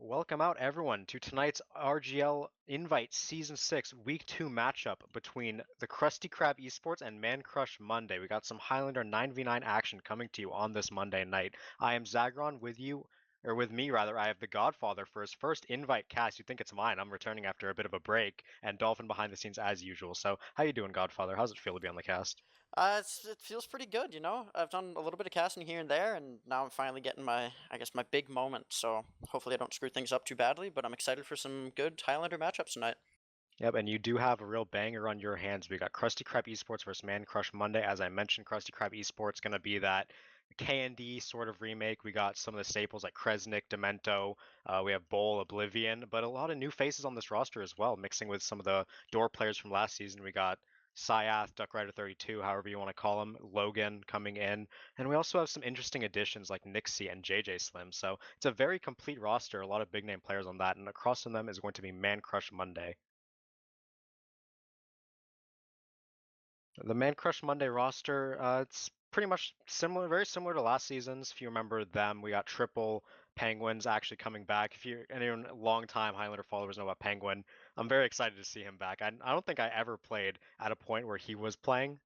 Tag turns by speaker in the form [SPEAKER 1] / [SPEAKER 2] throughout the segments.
[SPEAKER 1] welcome out everyone to tonight's RGL Invite Season 6 Week 2 matchup between the Krusty Krab eSports and Man Crush Monday. We got some Highlander 9v9 action coming to you on this Monday night. I am Zagron with you, or with me rather. I have the Godfather for his first invite cast. You think it's mine. I'm returning after a bit of a break, and Dolphin behind the scenes as usual. So, how you doing, Godfather? How's it feel to be on the cast?
[SPEAKER 2] It feels pretty good, you know. I've done a little bit of casting here and there, and now I'm finally getting I guess, my big moment. So hopefully I don't screw things up too badly. But I'm excited for some good Highlander matchups tonight.
[SPEAKER 1] Yep, and you do have a real banger on your hands. We got Krusty Krab eSports versus Man Crush Monday. As I mentioned, Krusty Krab eSports going to be that K&D sort of remake. We got some of the staples like Kresnik, Demento. We have Bowl, Oblivion, but a lot of new faces on this roster as well, mixing with some of the door players from last season. We got Syath, Duck Rider 32, however you want to call him, Logan coming in. And we also have some interesting additions like Nixie and JJ Slim. So it's a very complete roster, a lot of big name players on that. And across from them is going to be Man Crush Monday. The Man Crush Monday roster, it's pretty much similar, very similar to last season's. If you remember them, we got Triple Penguins actually coming back. If you're anyone long time Highlander followers know about Penguin, I'm very excited to see him back. I don't think I ever played at a point where he was playing,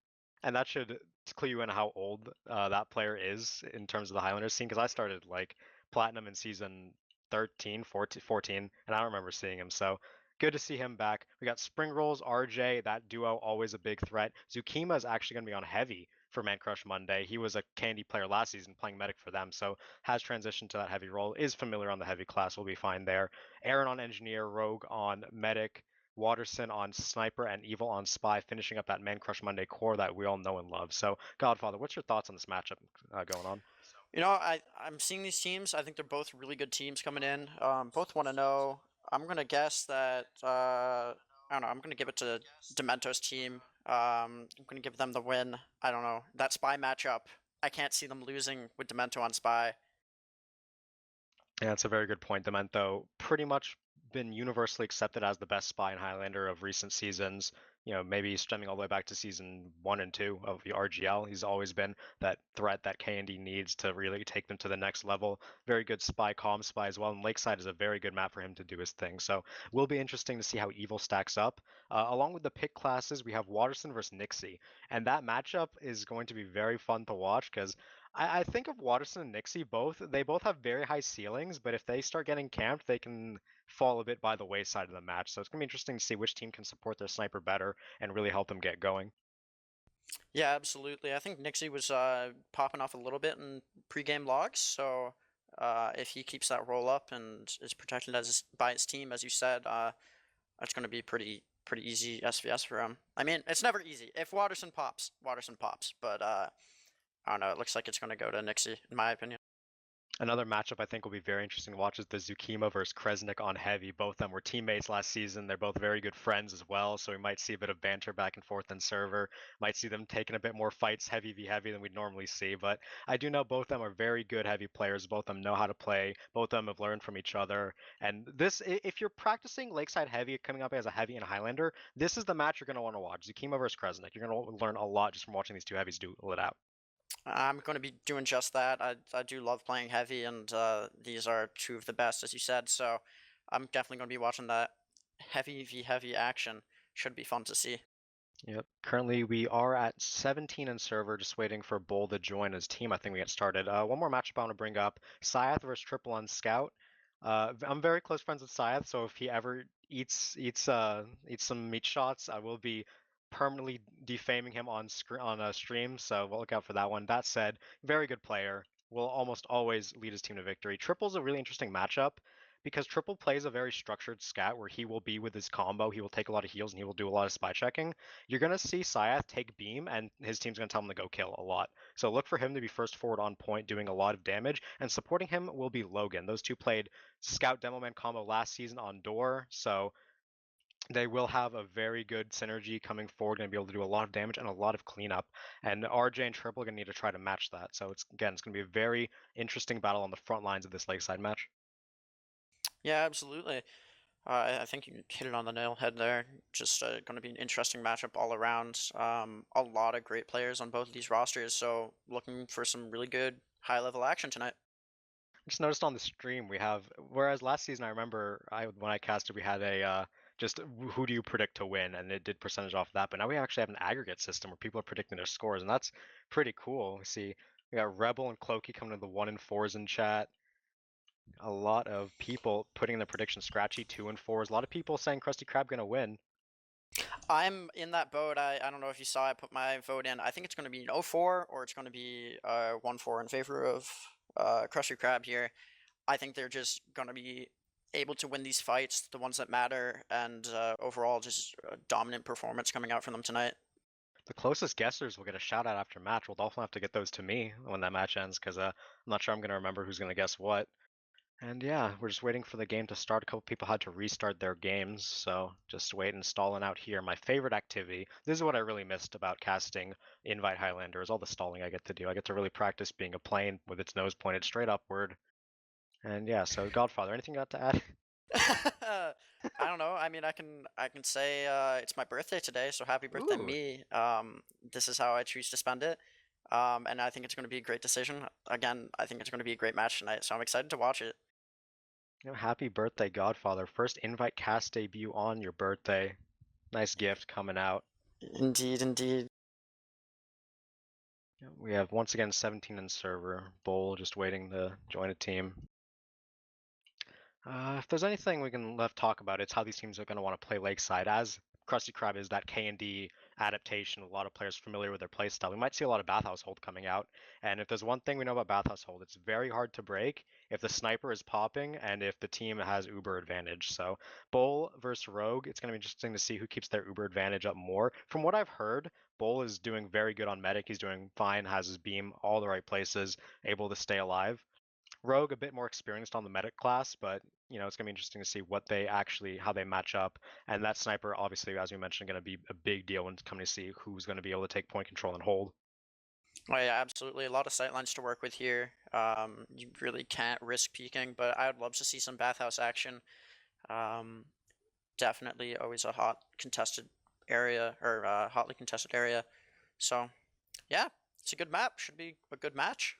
[SPEAKER 1] and that should clue you in how old that player is in terms of the Highlander scene. Because I started like Platinum in season 13, 14, and I don't remember seeing him. So good to see him back. We got Spring Rolls, RJ, that duo, always a big threat. Zukima is actually going to be on heavy for Man Crush Monday. He was a Candy player last season playing medic for them, so has transitioned to that heavy role, is familiar on the heavy class, will be fine there. Aaron on Engineer, Rogue on medic, Watterson on Sniper, and Evil on Spy, finishing up that Man Crush Monday core that we all know and love. So, Godfather, what's your thoughts on this matchup going on?
[SPEAKER 2] You know, I'm seeing these teams. I think they're both really good teams coming in. Both want to know. I'm gonna guess that I don't know. I'm gonna give it to Demento's team. I'm gonna give them the win. I don't know that Spy matchup. I can't see them losing with Demento on Spy.
[SPEAKER 1] Yeah, that's a very good point. Demento pretty much been universally accepted as the best spy in Highlander of recent seasons. You know, maybe stemming all the way back to season 1 and 2 of the RGL. He's always been that threat that K&D needs to really take them to the next level. Very good spy, calm spy as well. And Lakeside is a very good map for him to do his thing. So will be interesting to see how Evil stacks up. Along with the pick classes, we have Watterson versus Nixie. And that matchup is going to be very fun to watch because I think of Watterson and Nixie both. They both have very high ceilings, but if they start getting camped, they can fall a bit by the wayside of the match. So it's gonna be interesting to see which team can support their sniper better and really help them get going.
[SPEAKER 2] Yeah, absolutely. I think Nixie was popping off a little bit in pregame logs, so if he keeps that roll up and is protected by his team, as you said, that's going to be pretty easy SVS for him. I mean, it's never easy. If Watterson pops, Watterson pops, but I don't know. It looks like it's going to go to Nixie, in my opinion.
[SPEAKER 1] Another matchup I think will be very interesting to watch is the Zukima versus Kresnik on heavy. Both of them were teammates last season. They're both very good friends as well, so we might see a bit of banter back and forth in server. Might see them taking a bit more fights heavy v heavy than we'd normally see. But I do know both of them are very good heavy players. Both of them know how to play. Both of them have learned from each other. And this, if you're practicing Lakeside heavy, coming up as a heavy and Highlander, this is the match you're going to want to watch. Zukima versus Kresnik. You're going to learn a lot just from watching these two heavies do it out.
[SPEAKER 2] I'm going to be doing just that. I do love playing heavy, and these are two of the best, as you said. So I'm definitely going to be watching that heavy v heavy action. Should be fun to see.
[SPEAKER 1] Yep. Currently, we are at 17 in server, just waiting for Bull to join his team. I think we get started. One more matchup I want to bring up: Syath versus Triple on Scout. I'm very close friends with Syath, so if he ever eats some meat shots, I will be permanently defaming him on a stream. So we'll look out for that one. That said, very good player. Will almost always lead his team to victory. Triple's a really interesting matchup because Triple plays a very structured scat where he will be with his combo, he will take a lot of heals, and he will do a lot of spy checking. You're going to see Syath take beam, and his team's going to tell him to go kill a lot. So look for him to be first forward on point, doing a lot of damage, and supporting him will be Logan. Those two played Scout Demoman combo last season on Door, so they will have a very good synergy coming forward, going to be able to do a lot of damage and a lot of cleanup. And RJ and Triple are going to need to try to match that. So it's going to be a very interesting battle on the front lines of this Lakeside match.
[SPEAKER 2] Yeah, absolutely. I think you hit it on the nail head there. Just going to be an interesting matchup all around. A lot of great players on both of these rosters, so looking for some really good high level action tonight.
[SPEAKER 1] just noticed on the stream we have, whereas last season I remember when I casted we had a just who do you predict to win, and it did percentage off of that. But now we actually have an aggregate system where people are predicting their scores, and that's pretty cool. We see we got Rebel and Clokey coming to the 1 and 4s in chat. A lot of people putting in their predictions scratchy 2 and 4s. A lot of people saying Krusty Krab gonna win.
[SPEAKER 2] I'm in that boat. I don't know if you saw I put my vote in. I think it's going to be an 0-4 or it's going to be 1-4 in favor of Krusty Krab here. I think they're just going to be able to win these fights, the ones that matter, and overall just a dominant performance coming out from them tonight.
[SPEAKER 1] The closest guessers will get a shout out after match. We'll definitely have to get those to me when that match ends, because I'm not sure I'm going to remember who's going to guess what. And yeah, we're just waiting for the game to start. A couple people had to restart their games, so just wait and stalling out here. My favorite activity, this is what I really missed about casting Invite Highlander, is all the stalling I get to do. I get to really practice being a plane with its nose pointed straight upward. And yeah, so Godfather, anything you got to add?
[SPEAKER 2] I don't know. I mean, I can say it's my birthday today, so happy birthday
[SPEAKER 1] Ooh,
[SPEAKER 2] me. This is how I choose to spend it. And I think it's going to be a great decision. Again, I think it's going to be a great match tonight, so I'm excited to watch it.
[SPEAKER 1] happy birthday, Godfather. First Invite cast debut on your birthday. Nice gift coming out.
[SPEAKER 2] Indeed, indeed.
[SPEAKER 1] We have once again 17 in server. Bowl just waiting to join a team. If there's anything we can left talk about, it's how these teams are going to want to play Lakeside. As Krusty Krab is that K&D adaptation, a lot of players familiar with their playstyle. We might see a lot of Bathhouse Hold coming out. And if there's one thing we know about Bathhouse Hold, it's very hard to break if the sniper is popping and if the team has Uber advantage. So Bull versus Rogue, it's going to be interesting to see who keeps their Uber advantage up more. From what I've heard, Bull is doing very good on medic. He's doing fine, has his beam all the right places, able to stay alive. Rogue a bit more experienced on the medic class, but it's gonna be interesting to see what they actually how they match up. And that sniper, obviously, as we mentioned, gonna be a big deal when it's coming to see who's gonna be able to take point control and hold.
[SPEAKER 2] Oh yeah, absolutely. A lot of sightlines to work with here. You really can't risk peeking, but I would love to see some bathhouse action. Um, Definitely always a hot contested area or hotly contested area. So yeah, it's a good map. Should be a good match.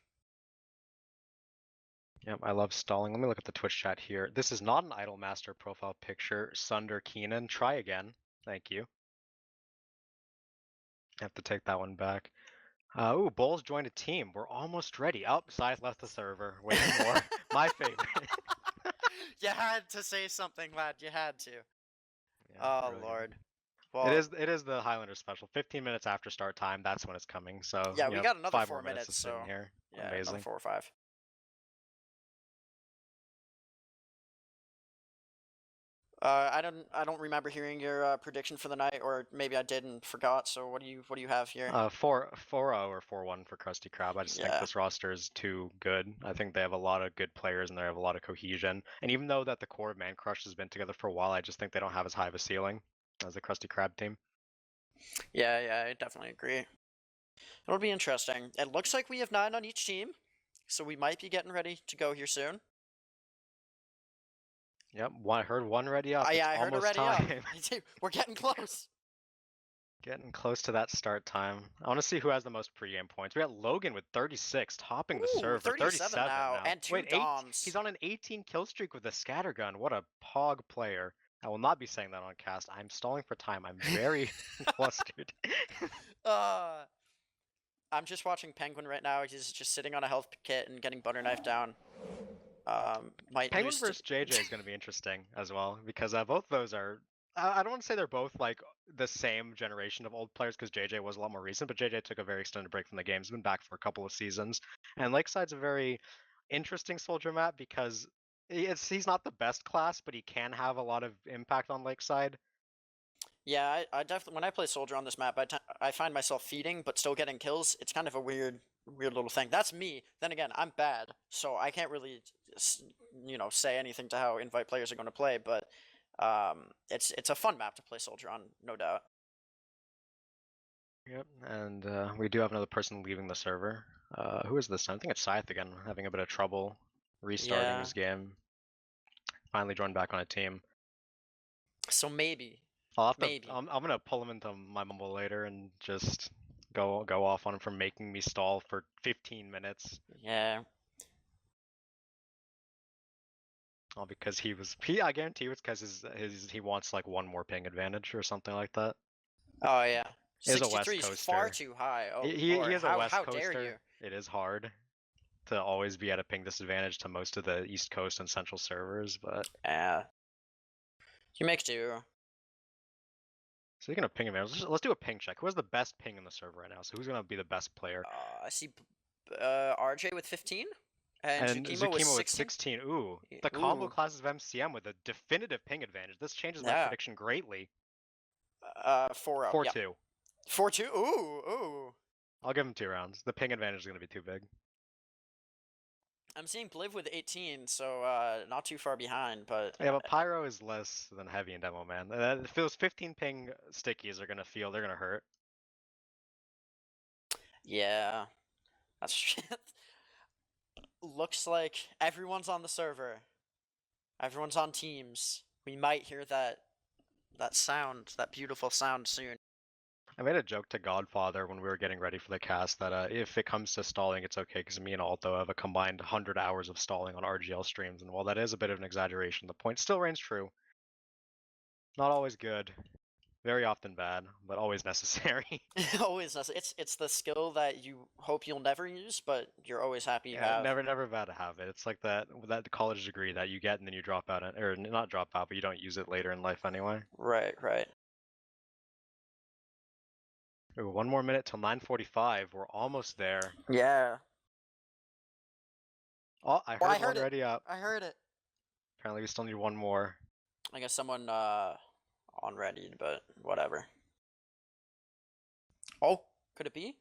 [SPEAKER 1] Yep, I love stalling. Let me look at the Twitch chat here. This is not an Idolmaster profile picture. Sunder Keenan, try again. Thank you. Have to take that one back. Ooh, Bulls joined a team. We're almost ready. Oh, Scythe left the server. Wait more. My favorite.
[SPEAKER 2] You had to say something, lad. You had to.
[SPEAKER 1] Yeah,
[SPEAKER 2] Oh
[SPEAKER 1] brilliant.
[SPEAKER 2] Lord.
[SPEAKER 1] It
[SPEAKER 2] Well,
[SPEAKER 1] is the Highlander special. 15 minutes after start time, that's when it's coming. So,
[SPEAKER 2] yeah, we got another
[SPEAKER 1] 5
[SPEAKER 2] 4
[SPEAKER 1] more minutes to
[SPEAKER 2] minutes,
[SPEAKER 1] sit in
[SPEAKER 2] so
[SPEAKER 1] here.
[SPEAKER 2] yeah, another
[SPEAKER 1] Amazing.
[SPEAKER 2] 4 or 5. I don't remember hearing your prediction for the night, or maybe I did and forgot. So what do you have here?
[SPEAKER 1] 4-0 or 4-1 for Krusty Krab. I just think
[SPEAKER 2] Yeah,
[SPEAKER 1] this roster is too good. I think they have a lot of good players and they have a lot of cohesion. And even though that the core of Man Crush has been together for a while, I just think they don't have as high of a ceiling as the Krusty Krab team.
[SPEAKER 2] yeah, I definitely agree. It'll be interesting. It looks like we have 9 on each team, so we might be getting ready to go here soon.
[SPEAKER 1] Yep, I heard one ready up. It's
[SPEAKER 2] Yeah, I heard
[SPEAKER 1] almost
[SPEAKER 2] already up.
[SPEAKER 1] time.
[SPEAKER 2] We're getting close.
[SPEAKER 1] Getting close to that start time. I want to see who has the most pregame points. We got Logan with 36, topping the
[SPEAKER 2] Ooh,
[SPEAKER 1] server.
[SPEAKER 2] 37
[SPEAKER 1] 37
[SPEAKER 2] now,
[SPEAKER 1] now.
[SPEAKER 2] and 2
[SPEAKER 1] Wait, 8?
[SPEAKER 2] DOMs.
[SPEAKER 1] He's on an 18 kill streak with a scattergun. What a pog player. I will not be saying that on cast. I'm stalling for time. I'm very flustered.
[SPEAKER 2] uh, I'm just watching Penguin right now. He's just sitting on a health kit and getting butter knife down. Might
[SPEAKER 1] Penguin
[SPEAKER 2] lose to.
[SPEAKER 1] versus JJ is going to be interesting as well because both those are. I don't want to say they're both like the same generation of old players because JJ was a lot more recent, but JJ took a very extended break from the game. He's been back for a couple of seasons, and Lakeside's a very interesting soldier map because he's not the best class, but he can have a lot of impact on Lakeside.
[SPEAKER 2] Yeah, I definitely when I play soldier on this map, I find myself feeding but still getting kills. It's kind of a weird little thing. That's me. Then again, I'm bad, so I can't really say anything to how invite players are going to play. But it's a fun map to play soldier on, no doubt.
[SPEAKER 1] Yep, and we do have another person leaving the server. Who is this time? I think it's Scythe again, having a bit of trouble restarting
[SPEAKER 2] Yeah.
[SPEAKER 1] his game. Finally joined back on a team.
[SPEAKER 2] So maybe,
[SPEAKER 1] I'll have to.
[SPEAKER 2] maybe.
[SPEAKER 1] I'm gonna pull him into my mumble later and just go off on him for making me stall for 15 minutes.
[SPEAKER 2] Yeah.
[SPEAKER 1] All because I guarantee it was because he wants like one more ping advantage or something like that.
[SPEAKER 2] Oh yeah.
[SPEAKER 1] He is a West
[SPEAKER 2] 63 is far
[SPEAKER 1] Coaster.
[SPEAKER 2] too high. Oh
[SPEAKER 1] He
[SPEAKER 2] lord,
[SPEAKER 1] is a West
[SPEAKER 2] how dare you?
[SPEAKER 1] Coaster. It is hard to always be at a ping disadvantage to most of the East Coast and Central servers, but
[SPEAKER 2] Yeah. You make do.
[SPEAKER 1] speaking of ping advantage, let's do a ping check. Who has the best ping in the server right now? So who's gonna be the best player?
[SPEAKER 2] I see RJ with 15 and
[SPEAKER 1] And
[SPEAKER 2] Zukimo with
[SPEAKER 1] Zukimo with
[SPEAKER 2] 16.
[SPEAKER 1] 16. Ooh, the combo classes of MCM with a definitive ping advantage. This changes my
[SPEAKER 2] Yeah.
[SPEAKER 1] prediction greatly.
[SPEAKER 2] 4-0.
[SPEAKER 1] 4-2.
[SPEAKER 2] Yep. 4-2. Ooh.
[SPEAKER 1] I'll give him 2 rounds. The ping advantage is gonna be too big.
[SPEAKER 2] I'm seeing Bliv with 18, so not too far behind, but
[SPEAKER 1] Yeah, but Pyro is less than Heavy and Demo Man. If those 15 ping stickies are gonna they're gonna hurt.
[SPEAKER 2] yeah, that's looks like everyone's on the server. Everyone's on teams. We might hear that sound, that beautiful sound soon.
[SPEAKER 1] I made a joke to Godfather when we were getting ready for the cast that if it comes to stalling, it's okay because me and Alto have a combined 100 hours of stalling on RGL streams, and while that is a bit of an exaggeration, the point still reigns true. Not always good, very often bad, but always necessary.
[SPEAKER 2] Always, it's the skill that you hope you'll never use, but you're always happy you
[SPEAKER 1] Yeah,
[SPEAKER 2] have.
[SPEAKER 1] never bad to have it. It's like that college degree that you get and then you drop out, or not drop out, but you don't use it later in life anyway.
[SPEAKER 2] Right.
[SPEAKER 1] Ooh, 1 more minute till 9:45. We're almost there.
[SPEAKER 2] Yeah.
[SPEAKER 1] Oh, I heard one already up.
[SPEAKER 2] I heard it.
[SPEAKER 1] Apparently, we still need one more.
[SPEAKER 2] I guess someone on ready, but whatever. Oh, could it be?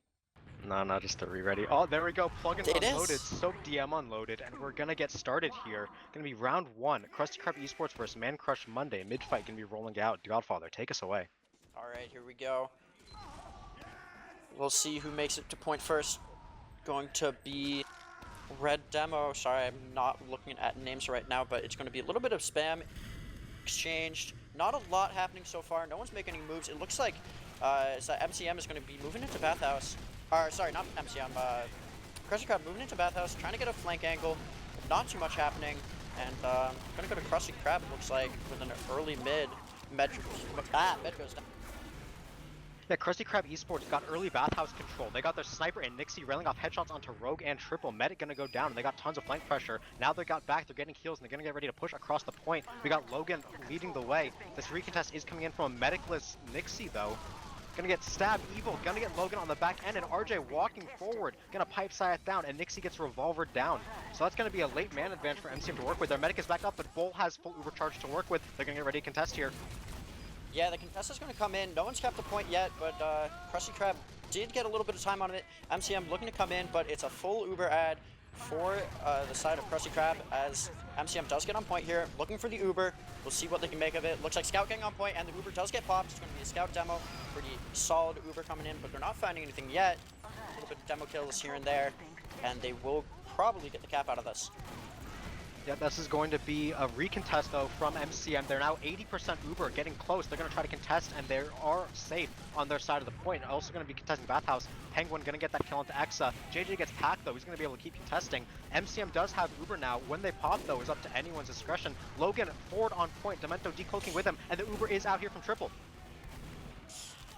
[SPEAKER 1] No, just the re-ready. Oh, there we go. Plugins
[SPEAKER 2] It
[SPEAKER 1] unloaded.
[SPEAKER 2] is.
[SPEAKER 1] Soap DM unloaded, and we're gonna get started here. Gonna be round 1. Krusty Krab eSports versus Man Crush Monday. Mid-fight gonna be rolling out. Godfather, take us away.
[SPEAKER 2] All right, here we go. We'll see who makes it to point first. Going to be Red Demo. Sorry, I'm not looking at names right now, but it's going to be a little bit of spam exchanged. Not a lot happening so far. No one's making any moves. It looks like MCM is going to be moving into Bathhouse. Sorry, not MCM. Krusty Krab moving into Bathhouse, trying to get a flank angle. Not too much happening. And going to go to Krusty Krab, it looks like, with an early mid. Med goes down.
[SPEAKER 1] Yeah, Krusty Krab eSports got early Bathhouse control. They got their sniper and Nixie railing off headshots onto Rogue and Triple. Medic gonna go down, and they got tons of flank pressure. Now they got back, they're getting heals, and they're gonna get ready to push across the point. We got Logan leading the way. This recontest is coming in from a medicless Nixie, though. Gonna get stabbed, Evil, gonna get Logan on the back end, and RJ walking forward, gonna pipe Scythe down, and Nixie gets revolver down. So that's gonna be a late man advantage for MCM to work with. Their medic is back up, but Bull has full Uber charge to work with. They're gonna get ready to contest here.
[SPEAKER 2] Yeah, the contestant is going to come in. No one's kept the point yet, but Krusty Krab did get a little bit of time on it. MCM looking to come in, but it's a full Uber ad for the side of Krusty Krab as MCM does get on point here, looking for the Uber. We'll see what they can make of it. Looks like Scout getting on point, and the Uber does get popped. It's going to be a Scout demo. Pretty solid Uber coming in, but they're not finding anything yet. A little bit of demo kills here and there, and they will probably get the cap out of this.
[SPEAKER 1] Yeah, this is going to be a recontest, though, from MCM. They're now 80% Uber, getting close. They're going to try to contest, and they are safe on their side of the point. Also going to be contesting Bathhouse. Penguin going to get that kill into Exa. JJ gets packed, though. He's going to be able to keep contesting. MCM does have Uber now. When they pop, though, is up to anyone's discretion. Logan forward on point. Demento decloaking with him, and the Uber is out here from Triple.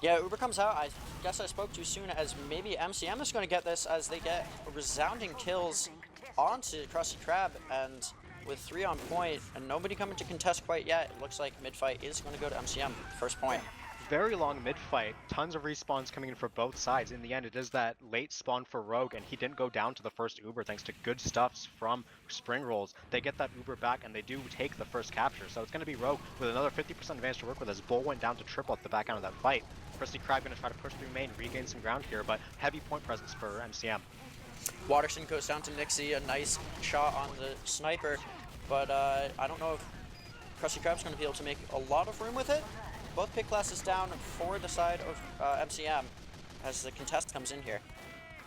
[SPEAKER 2] Yeah, Uber comes out. I guess I spoke too soon, as maybe MCM is going to get this as they get resounding kills onto Krusty Krab, and with 3 on point and nobody coming to contest quite yet, it looks like mid-fight is going to go to MCM, first point.
[SPEAKER 1] Very long mid-fight, tons of respawns coming in for both sides. In the end, it is that late spawn for Rogue, and he didn't go down to the first Uber thanks to good stuffs from Spring Rolls. They get that Uber back, and they do take the first capture. So it's going to be Rogue with another 50% advantage to work with as Bull went down to Triple at the back end of that fight. Krusty Krab going to try to push through main, regain some ground here, but heavy point presence for MCM.
[SPEAKER 2] Waterson goes down to Nixie, a nice shot on the sniper, but I don't know if Krusty Krab's going to be able to make a lot of room with it. Both pick classes down for the side of MCM as the contest comes in here.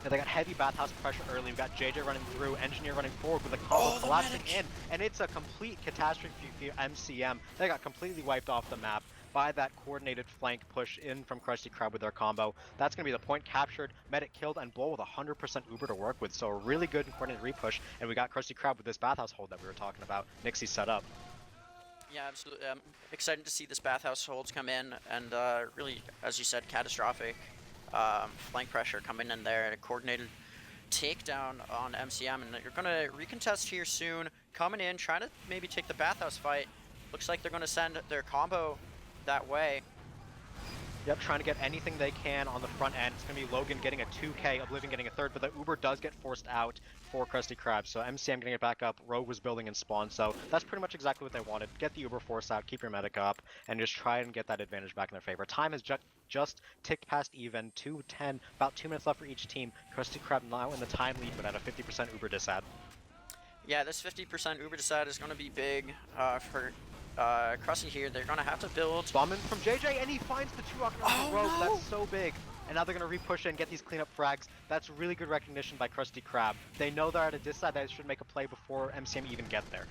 [SPEAKER 1] Yeah, they got heavy Bathhouse pressure early. We got JJ running through, Engineer running forward with a combo collapsing in, and it's a complete catastrophe for MCM. They got completely wiped off the map by that coordinated flank push in from Krusty Krab with their combo. That's going to be the point captured, medic killed, and Bull with 100% Uber to work with. So a really good and coordinated repush, and we got Krusty Krab with this bathhouse hold that we were talking about. Nixie set up.
[SPEAKER 2] Yeah, absolutely. I'm excited to see this bathhouse holds come in, and really, as you said, catastrophic flank pressure coming in there, a coordinated takedown on MCM, and you're gonna recontest here soon, coming in, trying to maybe take the bathhouse fight. Looks like they're gonna send their combo that way.
[SPEAKER 1] Yep, trying to get anything they can on the front end. It's going to be Logan getting a 2K, Oblivion getting a third, but the Uber does get forced out for Krusty Krab. So MCM getting it back up, Rogue was building in spawn, so that's pretty much exactly what they wanted. Get the Uber force out, keep your medic up, and just try and get that advantage back in their favor. Time has just ticked past even, 2:10, about 2 minutes left for each team. Krusty Krab now in the time lead, but at a 50% Uber disad.
[SPEAKER 2] Yeah, this 50% Uber disad is going to be big for Krusty here. They're going to have to build.
[SPEAKER 1] Bomb in from JJ, and he finds the 2 rocket on the Rogue. No! That's so big. And now they're going to repush and get these cleanup frags. That's really good recognition by Krusty Krab. They know they're at a dis side, they should make a play before MCM even get there.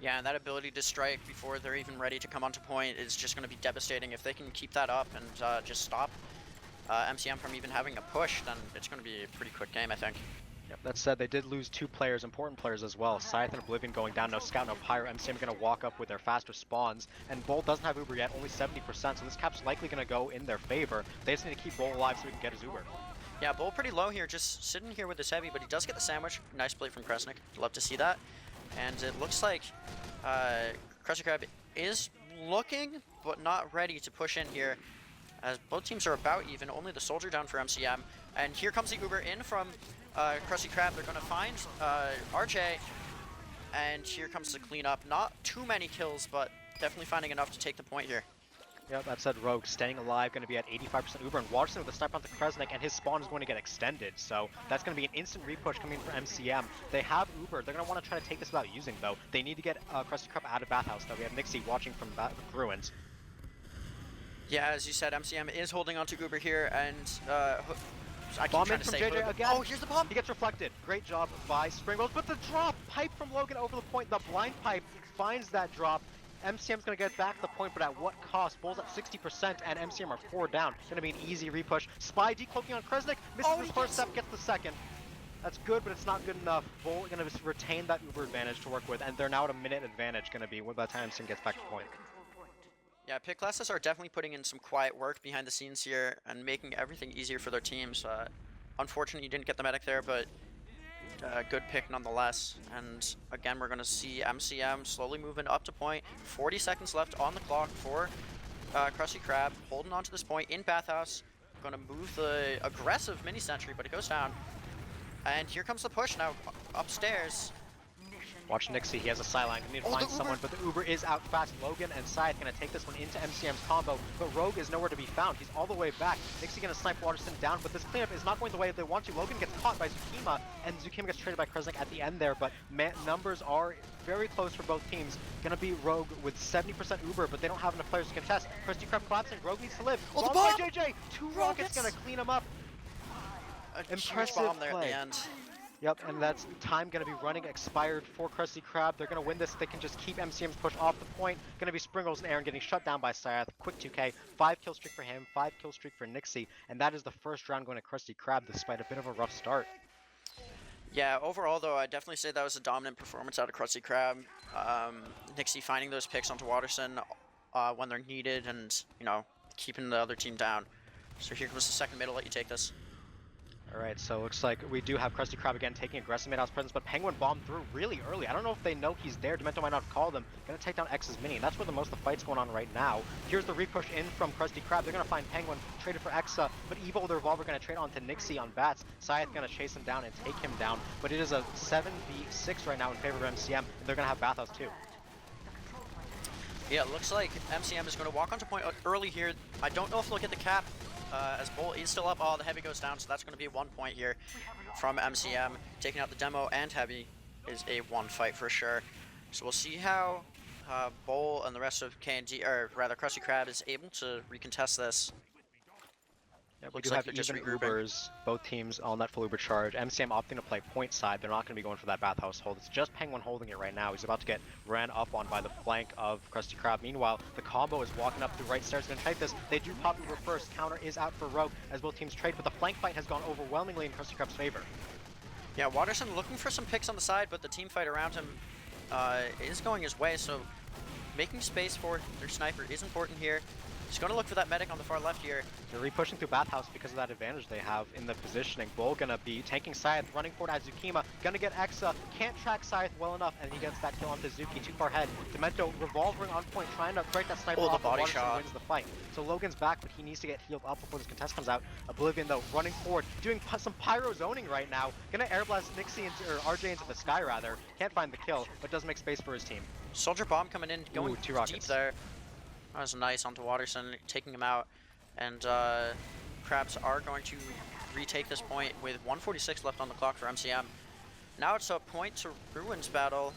[SPEAKER 2] Yeah, and that ability to strike before they're even ready to come onto point is just going to be devastating. If they can keep that up and just stop MCM from even having a push, then it's going to be a pretty quick game, I think.
[SPEAKER 1] Yep, that said, they did lose 2 players, important players as well. Scythe and Oblivion going down, no Scout, no Pyro. MCM going to walk up with their faster spawns, and Bolt doesn't have Uber yet, only 70%, so this cap's likely going to go in their favor. They just need to keep Bolt alive so we can get his Uber.
[SPEAKER 2] Yeah, Bolt pretty low here, just sitting here with his heavy, but he does get the sandwich. Nice play from Kresnik. Love to see that. And it looks like Krusty Krab is looking, but not ready to push in here, as both teams are about even, only the soldier down for MCM. And here comes the Uber in from Krusty Krab. They're going to find RJ, and here comes the cleanup. Not too many kills, but definitely finding enough to take the point here.
[SPEAKER 1] Yep, that said, Rogue staying alive, going to be at 85% Uber, and Watson with a sniper onto Kresnik, and his spawn is going to get extended, so that's going to be an instant repush coming for MCM. They have Uber, they're going to want to try to take this without using, though. They need to get Krusty Krab out of Bathhouse, though. We have Nixie watching from Ruins.
[SPEAKER 2] Yeah, as you said, MCM is holding onto Uber here, and I keep
[SPEAKER 1] bomb
[SPEAKER 2] trying
[SPEAKER 1] in
[SPEAKER 2] to
[SPEAKER 1] from
[SPEAKER 2] say
[SPEAKER 1] JJ again.
[SPEAKER 2] Oh, here's the bomb.
[SPEAKER 1] He gets reflected. Great job by Springwells, but the drop! Pipe from Logan over the point. The blind pipe finds that drop. MCM's going to get back the point, but at what cost? Bull's at 60%, and MCM are 4 down. Going to be an easy repush. Spy decloaking on Kresnik. Misses his first step, gets the second. That's good, but it's not good enough. Bull going to retain that Uber advantage to work with, and they're now at a minute advantage going to be by the time MCM gets back to point.
[SPEAKER 2] Yeah, pick classes are definitely putting in some quiet work behind the scenes here and making everything easier for their teams. Unfortunately, you didn't get the medic there, but good pick nonetheless. And again, we're going to see MCM slowly moving up to point. 40 seconds left on the clock for Krusty Krab, holding on to this point in Bathhouse. Going to move the aggressive mini sentry, but it goes down. And here comes the push now upstairs.
[SPEAKER 1] Watch Nixie, he has a sideline. We need to find someone, but the Uber is out fast. Logan and Scythe going to take this one into MCM's combo, but Rogue is nowhere to be found. He's all the way back. Nixie going to snipe Waterston down, but this cleanup is not going the way they want to. Logan gets caught by Zukima, and Zukima gets traded by Kresnik at the end there, but numbers are very close for both teams. Going to be Rogue with 70% Uber, but they don't have enough players to contest. Krusty Krab collapsing. Rogue needs to live.
[SPEAKER 2] Oh, the
[SPEAKER 1] bomb
[SPEAKER 2] bomb!
[SPEAKER 1] by JJ! 2 rockets going to clean him up.
[SPEAKER 2] Impressive bomb there
[SPEAKER 1] play.
[SPEAKER 2] at the end.
[SPEAKER 1] Yep, and that's time going to be running expired for Krusty Krab. They're going to win this. They can just keep MCM's push off the point. Going to be Springles and Aaron getting shut down by Scythe. Quick 2K, 5 kill streak for him, 5 kill streak for Nixie, and that is the first round going to Krusty Krab despite a bit of a rough start.
[SPEAKER 2] Yeah, overall though, I definitely say that was a dominant performance out of Krusty Krab. Nixie finding those picks onto Waterston when they're needed, and keeping the other team down. So here comes the second mid. I'll let you take this.
[SPEAKER 1] Alright, so looks like we do have Krusty Krab again taking aggressive mid-house presence, but Penguin bombed through really early. I don't know if they know he's there. Demento might not have called him. Gonna take down X's mini, and that's where the most of the fight's going on right now. Here's the repush in from Krusty Krab. They're gonna find Penguin, traded for Exa, but Evo the Revolver gonna trade onto Nixie on Bats. Scythe gonna chase him down and take him down, but it is a 7v6 right now in favor of MCM, and they're gonna have Bathhouse too.
[SPEAKER 2] Yeah, it looks like MCM is going to walk onto point early here. I don't know if they'll get the cap, as Bull is still up. Oh, the Heavy goes down, so that's going to be 1 point here from MCM. Taking out the Demo and Heavy is a 1 fight for sure. So we'll see how Bull and the rest of KND, or rather Krusty Krab, is able to recontest this.
[SPEAKER 1] Yeah, we
[SPEAKER 2] Looks
[SPEAKER 1] do
[SPEAKER 2] like
[SPEAKER 1] have
[SPEAKER 2] they're just
[SPEAKER 1] even
[SPEAKER 2] regrouping.
[SPEAKER 1] Ubers, both teams on that full Uber charge. MCM opting to play point side. They're not going to be going for that bathhouse hold. It's just Penguin holding it right now. He's about to get ran up on by the flank of Krusty Krab. Meanwhile, the combo is walking up through right stairs. Going to trade this. They do pop Uber first. Counter is out for Rogue as both teams trade, but the flank fight has gone overwhelmingly in Krusty Krab's favor.
[SPEAKER 2] Yeah, Watterson looking for some picks on the side, but the team fight around him is going his way, so making space for their sniper is important here. He's going to look for that medic on the far left here.
[SPEAKER 1] They're re-pushing through bathhouse because of that advantage they have in the positioning. Bull gonna be tanking Scythe, running forward at Zukima, gonna get Exa, can't track Scythe well enough, and he gets that kill onto Zuki, too far ahead. Demento revolving on point, trying to break that sniper off,
[SPEAKER 2] the body
[SPEAKER 1] Watterson
[SPEAKER 2] shot.
[SPEAKER 1] wins the fight. So Logan's back, but he needs to get healed up before this contest comes out. Oblivion, though, running forward, doing some pyro zoning right now, gonna airblast Nixie or RJ into the sky, rather. Can't find the kill, but does make space for his team.
[SPEAKER 2] Soldier bomb coming in, going
[SPEAKER 1] Ooh, 2
[SPEAKER 2] deep
[SPEAKER 1] rockets.
[SPEAKER 2] there. That was nice onto Watterson, taking him out. And Krabs are going to retake this point with 1:46 left on the clock for MCM. Now it's a point to Ruins battle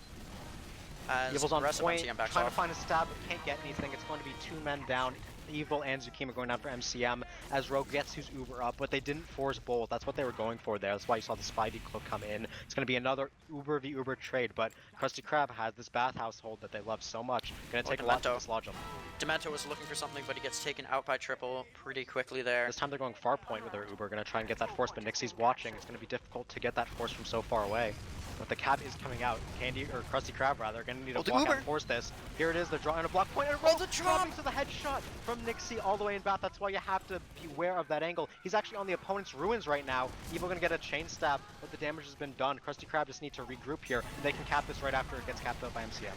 [SPEAKER 2] as
[SPEAKER 1] Evil's
[SPEAKER 2] the
[SPEAKER 1] on
[SPEAKER 2] rest
[SPEAKER 1] point,
[SPEAKER 2] of MCM backs
[SPEAKER 1] trying
[SPEAKER 2] off.
[SPEAKER 1] to find a stab, but can't get anything. It's going to be 2 men down. Evil and Zukima going down for MCM as Rogue gets his Uber up, but they didn't force both. That's what they were going for there. That's why you saw the Spidey cloak come in. It's going to be another Uber v Uber trade, but Krusty Krab has this bathhouse hold that they love so much. Going to take a lot to dislodge them.
[SPEAKER 2] Demento was looking for something, but he gets taken out by Triple pretty quickly there.
[SPEAKER 1] This time they're going far point with their Uber, going to try and get that force, but Nixie's watching. It's going to be difficult to get that force from so far away. But the cab is coming out. Krusty Krab rather, going to need to block out and force this. Here it is, they're drawing a block point and rolls dropping to the headshot from Nixie all the way in bath. That's why you have to beware of that angle. He's actually on the opponent's ruins right now. Evil going to get a chain stab, but the damage has been done. Krusty Krab just need to regroup here. They can cap this right after it gets capped out by MCM.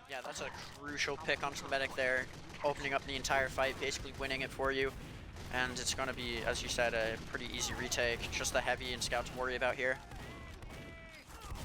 [SPEAKER 2] Yeah, that's a crucial pick onto the medic there, opening up the entire fight, basically winning it for you. And it's going to be, as you said, a pretty easy retake. Just the heavy and scout to worry about here.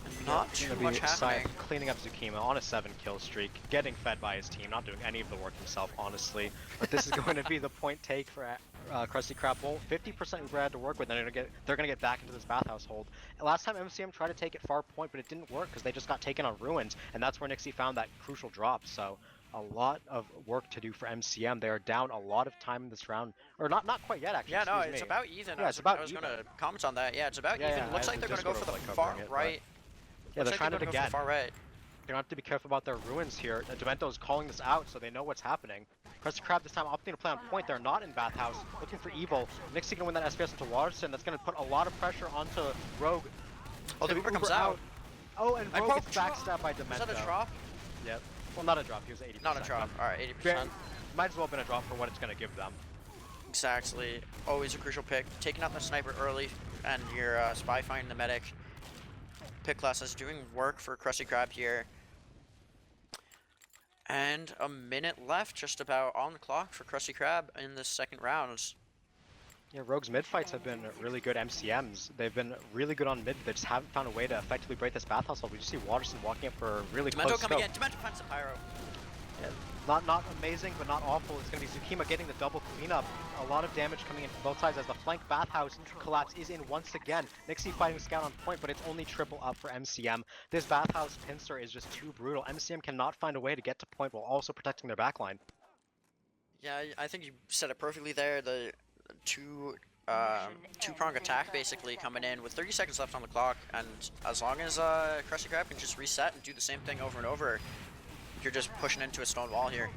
[SPEAKER 2] And not too much happening.
[SPEAKER 1] Cleaning up Zukima on a 7-kill streak, getting fed by his team, not doing any of the work himself, honestly. But this is going to be the point take for Krusty Krab. Well, 50% Uber had to work with, and they're gonna get back into this bathhouse hold. Last time MCM tried to take it far point, but it didn't work because they just got taken on ruins, and that's where Nixie found that crucial drop. So a lot of work to do for MCM. They are down a lot of time in this round, or not quite yet actually.
[SPEAKER 2] Yeah, no, it's about even.
[SPEAKER 1] Yeah, it's about
[SPEAKER 2] I was going to comment on that. Yeah, it's about even.
[SPEAKER 1] Yeah,
[SPEAKER 2] Looks like they're going to go for the far right.
[SPEAKER 1] Yeah, they're trying it again.
[SPEAKER 2] Far right.
[SPEAKER 1] They're going to have to be careful about their ruins here. Demento is calling this out, so they know what's happening. Krusty Krab this time opting to play on point. They're not in bathhouse, looking for Evil. Nixie going to win that SPS into Watterson. That's going to put a lot of pressure onto Rogue.
[SPEAKER 2] Oh, the Uber comes out.
[SPEAKER 1] Oh, and Rogue gets backstabbed by Demento.
[SPEAKER 2] Is that a drop?
[SPEAKER 1] Yep. Well, not a drop. He was 80%.
[SPEAKER 2] Not a drop. Alright, 80%.
[SPEAKER 1] Might as well have been a drop for what it's going to give them.
[SPEAKER 2] Exactly. Always a crucial pick. Taking out the sniper early, and your spy finding the medic. Pick class is doing work for Krusty Krab here. And a minute left, just about on the clock for Krusty Krab in this second round.
[SPEAKER 1] Yeah, Rogue's mid fights have been really good MCMs. They've been really good on mid. They just haven't found a way to effectively break this bathhouse hold. We just see Watterson walking up for a really close
[SPEAKER 2] Demento coming
[SPEAKER 1] scope.
[SPEAKER 2] in. Demento finds the pyro.
[SPEAKER 1] Yeah, not amazing, but not awful. It's going to be Zukima getting the double cleanup. A lot of damage coming in from both sides as the flank bathhouse collapse is in once again. Nixie fighting Scout on point, but it's only triple up for MCM. This bathhouse pincer is just too brutal. MCM cannot find a way to get to point while also protecting their backline.
[SPEAKER 2] Yeah, I think you said it perfectly there. The two-prong attack basically coming in with 30 seconds left on the clock, and as long as Krusty Krab can just reset and do the same thing over and over, you're just pushing into a stone wall here.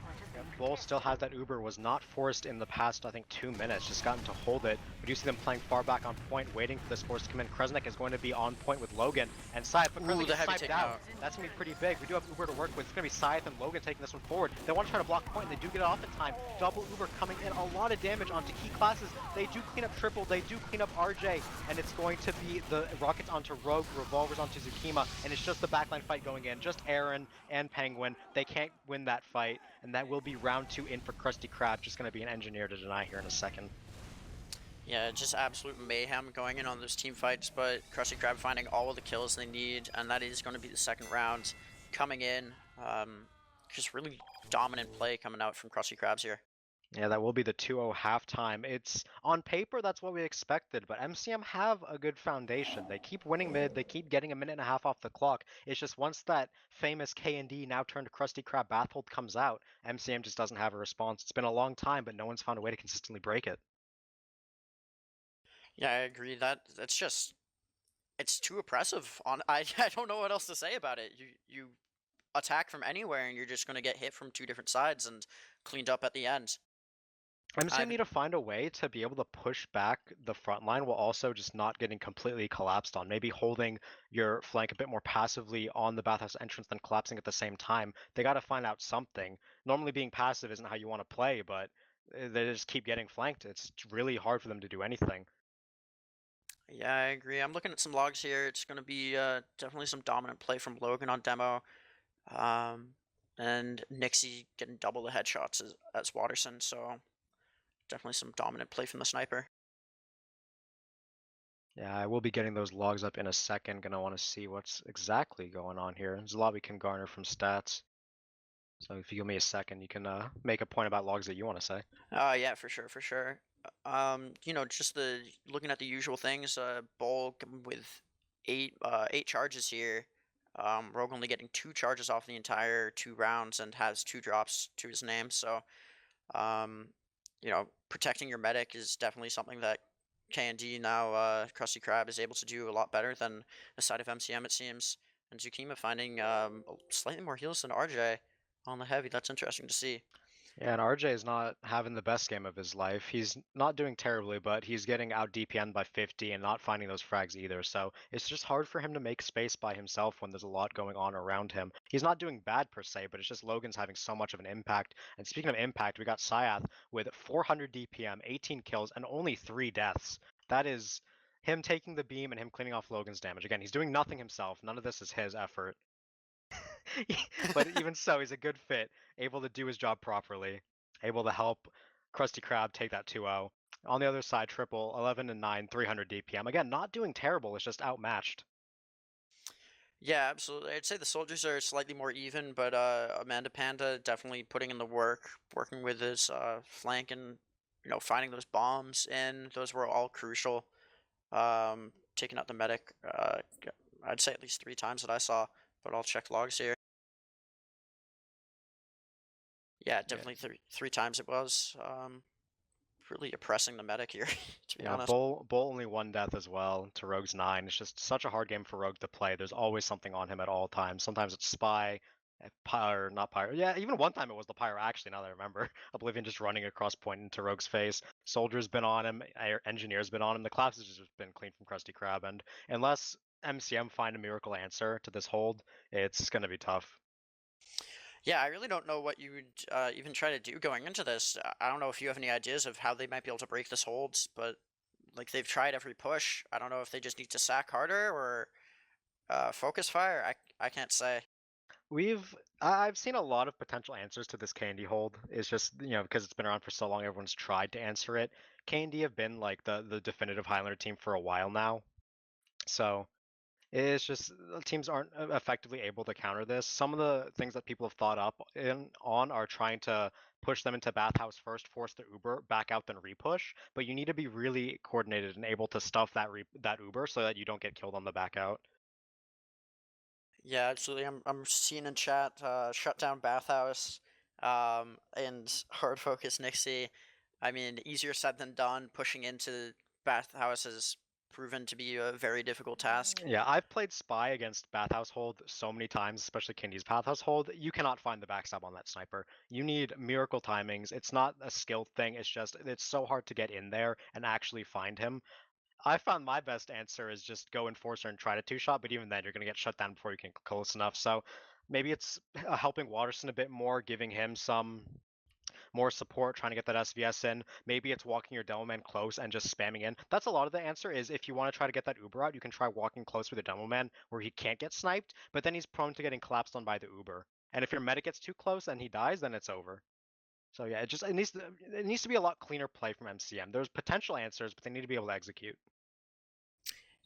[SPEAKER 1] Bull still has that Uber, was not forced in the past, I think, 2 minutes, just gotten to hold it. But you see them playing far back on point, waiting for this force to come in. Krusnik is going to be on point with Logan and Scythe, but Krusnik is sniped out. That's going to be pretty big. We do have Uber to work with. It's going to be Scythe and Logan taking this one forward. They want to try to block point, and they do get it off in time. Double Uber coming in, a lot of damage onto key classes. They do clean up Triple, they do clean up RJ, and it's going to be the rockets onto Rogue, revolvers onto Zukima, and it's just the backline fight going in. Just Aaron and Penguin. They can't win that fight, and that will be round 2 in for Krusty Krab. Just going to be an engineer to deny here in a second.
[SPEAKER 2] Yeah, just absolute mayhem going in on those team fights, but Krusty Krab finding all of the kills they need, and that is going to be the second round coming in. Just really dominant play coming out from Krusty Krabs here.
[SPEAKER 1] Yeah, that will be the 2-0 halftime. It's on paper, that's what we expected, but MCM have a good foundation. They keep winning mid, they keep getting a minute and a half off the clock. It's just once that famous K&D now turned Krusty Krab Bathhold comes out, MCM just doesn't have a response. It's been a long time, but no one's found a way to consistently break it.
[SPEAKER 2] Yeah, I agree. That's just it's too oppressive. On I don't know what else to say about it. You attack from anywhere and you're just going to get hit from two different sides and cleaned up at the end.
[SPEAKER 1] MCM
[SPEAKER 2] I've
[SPEAKER 1] need to find a way to be able to push back the front line while also just not getting completely collapsed on. Maybe holding your flank a bit more passively on the bathhouse entrance than collapsing at the same time. They got to find out something. Normally being passive isn't how you want to play, but they just keep getting flanked. It's really hard for them to do anything.
[SPEAKER 2] Yeah, I agree. I'm looking at some logs here. It's going to be definitely some dominant play from Logan on demo. Um, and Nixie getting double the headshots as Watterson, so definitely some dominant play from the sniper.
[SPEAKER 1] Yeah, I will be getting those logs up in a second. Gonna want to see what's exactly going on here. There's a lot we can garner from stats. So if you give me a second, you can make a point about logs that you want to say.
[SPEAKER 2] Yeah, for sure, for sure. Just the looking at the usual things. Bull with eight charges here. Rogue only getting 2 charges off the entire 2 rounds and has 2 drops to his name. So, um, protecting your medic is definitely something that K&D now, Krusty Krab is able to do a lot better than the side of MCM, it seems. And Zukima finding slightly more heals than RJ on the heavy. That's interesting to see.
[SPEAKER 1] Yeah, and RJ is not having the best game of his life. He's not doing terribly, but he's getting out DPN by 50 and not finding those frags either. So it's just hard for him to make space by himself when there's a lot going on around him. He's not doing bad per se, but it's just Logan's having so much of an impact. And speaking of impact, we got Syath with 400 DPM, 18 kills, and only 3 deaths. That is him taking the beam and him cleaning off Logan's damage. Again, he's doing nothing himself. None of this is his effort. But even so, he's a good fit, able to do his job properly, able to help Krusty Krab take that 2-0. On the other side, triple 11 and 9, 300 DPM. Again, not doing terrible. It's just outmatched.
[SPEAKER 2] Yeah, absolutely. I'd say the soldiers are slightly more even, but Amanda Panda definitely putting in the work, working with his flank and finding those bombs in. Those were all crucial. Taking out the medic, I'd say at least 3 times that I saw, but I'll check logs here. Yeah,
[SPEAKER 1] Yeah.
[SPEAKER 2] definitely three times it was. Really oppressing the medic here, to be
[SPEAKER 1] Yeah,
[SPEAKER 2] honest.
[SPEAKER 1] Bull only 1 death as well to Rogue's 9. It's just such a hard game for Rogue to play. There's always something on him at all times. Sometimes it's Spy, Pyre, not Pyre. Yeah, even one time it was the Pyre, actually, now that I remember. Oblivion just running across point into Rogue's face. Soldier's been on him, Engineer's been on him. The collapse has just been clean from Krusty Krab, and unless MCM find a miracle answer to this hold, it's going to be tough.
[SPEAKER 2] Yeah, I really don't know what you would even try to do going into this. I don't know if you have any ideas of how they might be able to break this hold, but like they've tried every push. I don't know if they just need to sack harder or focus fire. I can't say.
[SPEAKER 1] I've seen a lot of potential answers to this candy hold. It's just, because it's been around for so long, everyone's tried to answer it. Candy have been like the definitive Highlander team for a while now. So it's just teams aren't effectively able to counter this. Some of the things that people have thought up on are trying to push them into bathhouse first, force the Uber back out, then repush. But you need to be really coordinated and able to stuff that Uber so that you don't get killed on the back out.
[SPEAKER 2] Yeah, absolutely. I'm seeing in chat shut down bathhouse and hard focus Nixie. I mean, easier said than done. Pushing into bathhouse has proven to be a very difficult task.
[SPEAKER 1] Yeah, I've played Spy against Bathhouse Hold so many times, especially Kindy's Bathhouse Hold. You cannot find the backstab on that sniper. You need miracle timings. It's not a skill thing. It's so hard to get in there and actually find him. I found my best answer is just go Enforcer and try to two-shot, but even then you're going to get shut down before you can close enough. So maybe it's helping Watterson a bit more, giving him some more support, trying to get that SVS in. Maybe it's walking your demo man close and just spamming in. That's a lot of the answer is if you want to try to get that Uber out, you can try walking close with a demo man where he can't get sniped, but then he's prone to getting collapsed on by the Uber. And if your medic gets too close and he dies, then it's over. So yeah, it needs to be a lot cleaner play from MCM. There's potential answers, but they need to be able to execute.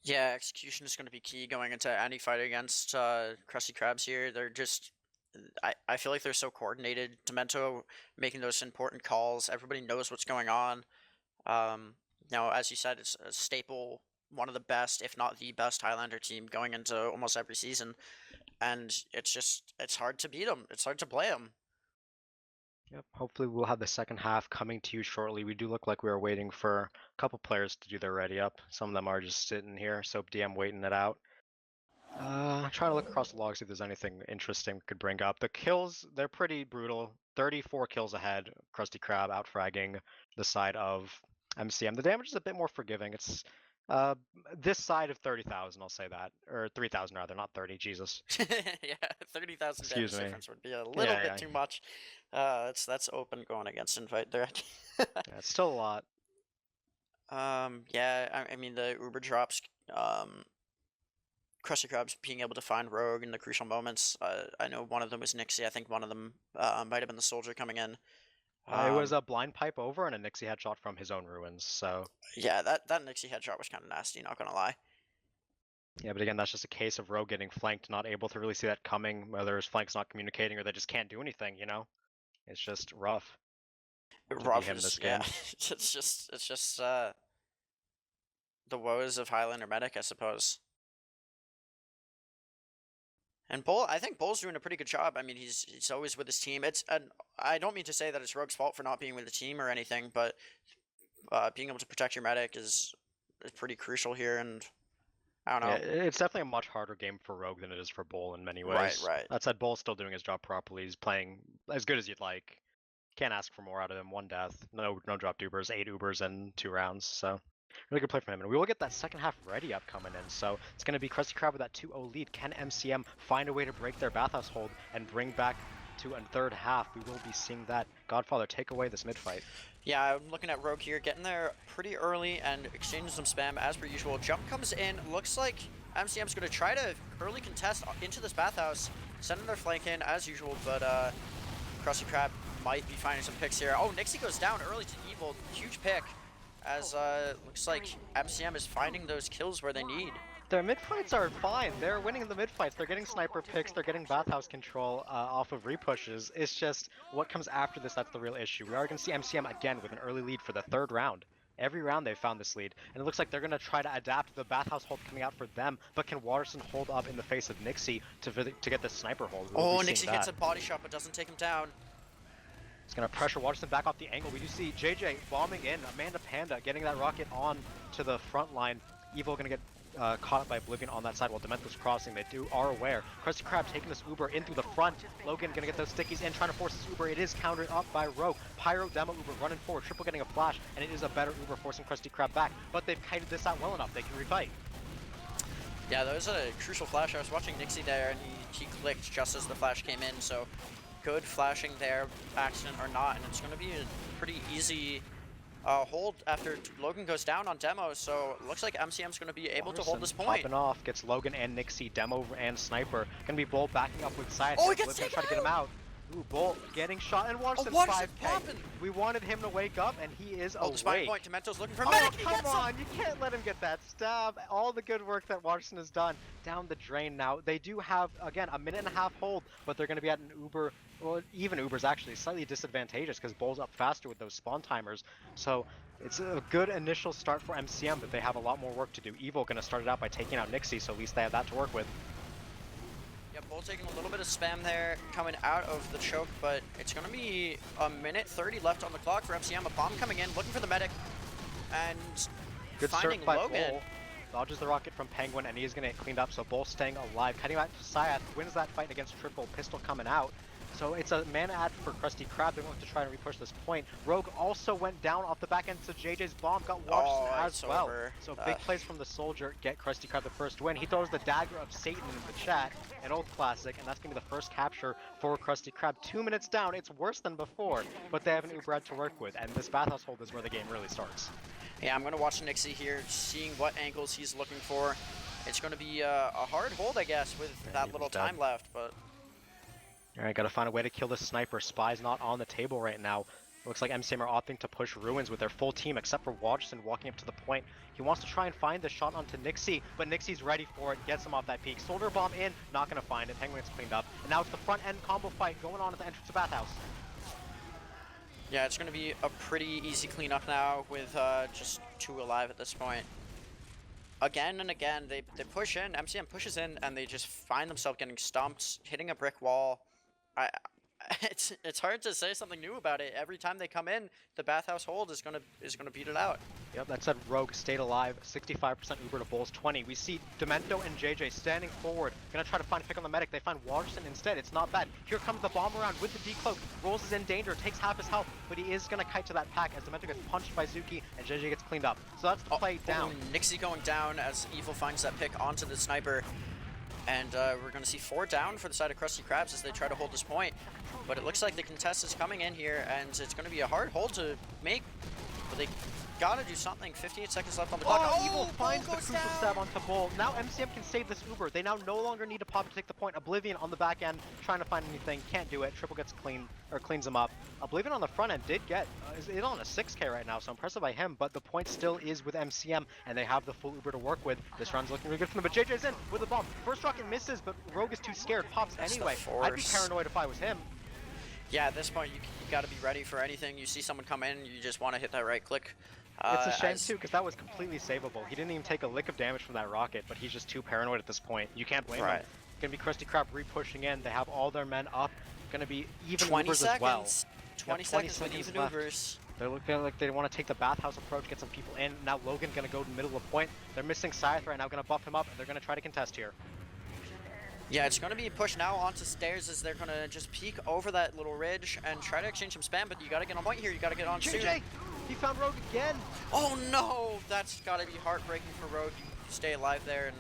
[SPEAKER 2] Yeah, execution is going to be key going into any fight against Krusty Krabs here. They're just I feel like they're so coordinated. Demento making those important calls. Everybody knows what's going on. As you said, it's a staple, one of the best, if not the best Highlander team going into almost every season. And it's hard to beat them. It's hard to play them.
[SPEAKER 1] Yep. Hopefully we'll have the second half coming to you shortly. We do look like we are waiting for a couple players to do their ready up. Some of them are just sitting here. Soap DM waiting it out. Trying to look across the logs, see if there's anything interesting we could bring up. The kills, they're pretty brutal. 34 kills ahead. Krusty Krab out-fragging the side of MCM. The damage is a bit more forgiving. It's this side of 30,000, I'll say that. Or 3,000 rather, not 30, Jesus.
[SPEAKER 2] Yeah, 30,000 damage
[SPEAKER 1] Excuse me.
[SPEAKER 2] difference would be a little bit too much. That's open going against Invite there.
[SPEAKER 1] Yeah, it's still a lot.
[SPEAKER 2] Yeah, I mean the Uber drops, Krusty Krab's being able to find Rogue in the crucial moments. I know one of them was Nixie. I think one of them might have been the soldier coming in.
[SPEAKER 1] It was a blind pipe over and a Nixie headshot from his own ruins, so...
[SPEAKER 2] Yeah, that Nixie headshot was kind of nasty, not gonna lie.
[SPEAKER 1] Yeah, but again, that's just a case of Rogue getting flanked, not able to really see that coming, whether his flank's not communicating or they just can't do anything, you know? It's just rough.
[SPEAKER 2] Rough is, yeah. It's just the woes of Highlander Medic, I suppose. And Bull, I think Bull's doing a pretty good job. I mean, he's always with his team. And I don't mean to say that it's Rogue's fault for not being with the team or anything, but being able to protect your medic is pretty crucial here. And I don't know.
[SPEAKER 1] Yeah, it's definitely a much harder game for Rogue than it is for Bull in many ways.
[SPEAKER 2] Right.
[SPEAKER 1] That said, Bull's still doing his job properly. He's playing as good as you'd like. Can't ask for more out of him. 1 death, no drop dubers, 8 Ubers in 2 rounds. So really good play from him. And we will get that second half ready up coming in. So it's going to be Krusty Krab with that 2-0 lead. Can MCM find a way to break their bathhouse hold and bring back to a third half? We will be seeing that. Godfather, take away this mid-fight.
[SPEAKER 2] Yeah, I'm looking at Rogue here, getting there pretty early and exchanging some spam as per usual. Jump comes in. Looks like MCM's going to try to early contest into this bathhouse, sending their flank in as usual, but Krusty Krab might be finding some picks here. Oh, Nixie goes down early to Evil. Huge pick, as looks like MCM is finding those kills where they need.
[SPEAKER 1] Their mid-fights are fine. They're winning the mid-fights. They're getting sniper picks. They're getting bathhouse control off of repushes. It's just what comes after this that's the real issue. We are going to see MCM again with an early lead for the 3rd round. Every round they've found this lead, and it looks like they're going to try to adapt the bathhouse hold coming out for them, but can Waterson hold up in the face of Nixie to get the sniper hold?
[SPEAKER 2] Oh, Nixie gets a body shot but doesn't take him down.
[SPEAKER 1] It's going to pressure Waterson back off the angle. We do see JJ bombing in, Amanda Panda getting that rocket on to the front line. Evil going to get caught up by Oblivion on that side while Demento's crossing. They are aware. Krusty Krab taking this Uber in through the front. Logan going to get those stickies in, trying to force this Uber. It is countered up by Rogue. Pyro, Demo, Uber running forward. Triple getting a flash, and it is a better Uber forcing Krusty Krab back. But they've kited this out well enough. They can refight.
[SPEAKER 2] Yeah, that was a crucial flash. I was watching Nixie there, and he clicked just as the flash came in, so good flashing there, accident or not, and it's going to be a pretty easy hold after Logan goes down on Demo, so it looks like MCM's going to be able to hold this point.
[SPEAKER 1] Popping off, gets Logan and Nixie, Demo and Sniper. Going to be Bull backing up with Side.
[SPEAKER 2] Oh, he gets taken
[SPEAKER 1] try to get him out. Ooh, Bull getting shot, and Waterson 5K. We wanted him to wake up, and he is awake.
[SPEAKER 2] Despite point, Demento's looking for medic.
[SPEAKER 1] Oh, come on, you can't let him get that stab. All the good work that Waterson has done down the drain now. They do have, again, a 1.5-minute hold, but they're going to be at an Uber. Well, even Uber's actually slightly disadvantageous because Bull's up faster with those spawn timers. So it's a good initial start for MCM, but they have a lot more work to do. Evil going to start it out by taking out Nixie, so at least they have that to work with.
[SPEAKER 2] Yeah, Bull taking a little bit of spam there coming out of the choke, but it's going to be a 1:30 left on the clock for MCM. A bomb coming in, looking for the medic, and
[SPEAKER 1] good
[SPEAKER 2] finding
[SPEAKER 1] surf by
[SPEAKER 2] Logan.
[SPEAKER 1] Bull. Dodges the rocket from Penguin, and he is going to get cleaned up, so Bull staying alive. Cutting back to Syath, wins that fight against Triple. Pistol coming out. So it's a mana ad for Krusty Krab. They're going to try and repush this point. Rogue also went down off the back end, so JJ's bomb got watched as well. So big plays from the soldier get Krusty Krab the first win. He throws the dagger of Satan in the chat, an old classic, and that's going to be the first capture for Krusty Krab. 2 minutes down, it's worse than before, but they have an Uber to work with, and this bathhouse hold is where the game really starts.
[SPEAKER 2] Yeah, I'm going to watch Nixie here, seeing what angles he's looking for. It's going to be a hard hold, I guess, with that little time left, but...
[SPEAKER 1] Alright, gotta find a way to kill this sniper. Spy's not on the table right now. Looks like MCM are opting to push Ruins with their full team, except for Watson walking up to the point. He wants to try and find the shot onto Nixie, but Nixie's ready for it, gets him off that peak. Soldier Bomb in, not going to find it. Penguin gets cleaned up. And now it's the front end combo fight going on at the entrance of Bathhouse.
[SPEAKER 2] Yeah, it's going to be a pretty easy cleanup now with just 2 alive at this point. Again and again, they push in, MCM pushes in, and they just find themselves getting stumped, hitting a brick wall. It's hard to say something new about it. Every time they come in, the Bathhouse hold is gonna beat it out.
[SPEAKER 1] Yep, that said, Rogue stayed alive, 65% Uber to Bulls 20. We see Demento and JJ standing forward, gonna try to find a pick on the medic. They find Watterson instead. It's not bad. Here comes the bomb around with the decloak. Rolls is in danger, takes half his health, but he is gonna kite to that pack as Demento gets punched by Zuki and JJ gets cleaned up. So that's the play down.
[SPEAKER 2] Nixie going down as Evil finds that pick onto the sniper. And we're going to see 4 down for the side of Krusty Krabs as they try to hold this point. But it looks like the contest is coming in here, and it's going to be a hard hold to make. But they got to do something. 58 seconds left on the clock.
[SPEAKER 1] Oh, Evil finds the crucial stab onto Bull. Now MCM can save this Uber. They now no longer need to pop to take the point. Oblivion on the back end, trying to find anything. Can't do it. Triple gets clean, or cleans him up. Oblivion on the front end did get, is on a 6K right now, so impressive by him, but the point still is with MCM, and they have the full Uber to work with. This run's looking really good for them, but JJ's in with the bomb. First rocket misses, but Rogue is too scared. Pops anyway. I'd be paranoid if I was him.
[SPEAKER 2] Yeah, at this point, you got to be ready for anything. You see someone come in, you just want to hit that right click.
[SPEAKER 1] It's a shame too, because that was completely savable. He didn't even take a lick of damage from that rocket, but he's just too paranoid at this point. You can't blame him. Gonna be Krusty Krab re-pushing in. They have all their men up. Gonna be even
[SPEAKER 2] 20
[SPEAKER 1] Ubers
[SPEAKER 2] seconds.
[SPEAKER 1] as well.
[SPEAKER 2] 20 seconds with even Ubers.
[SPEAKER 1] They're looking like they want to take the Bathhouse approach, get some people in. Now Logan gonna go to the middle of the point. They're missing Scythe right now, gonna buff him up, and they're gonna try to contest here.
[SPEAKER 2] Yeah, it's going to be pushed now onto stairs as they're going to just peek over that little ridge and try to exchange some spam, but you got to get on point here. You got to get on soon.
[SPEAKER 1] JJ! He found Rogue again!
[SPEAKER 2] Oh no! That's got to be heartbreaking for Rogue. You stay alive there and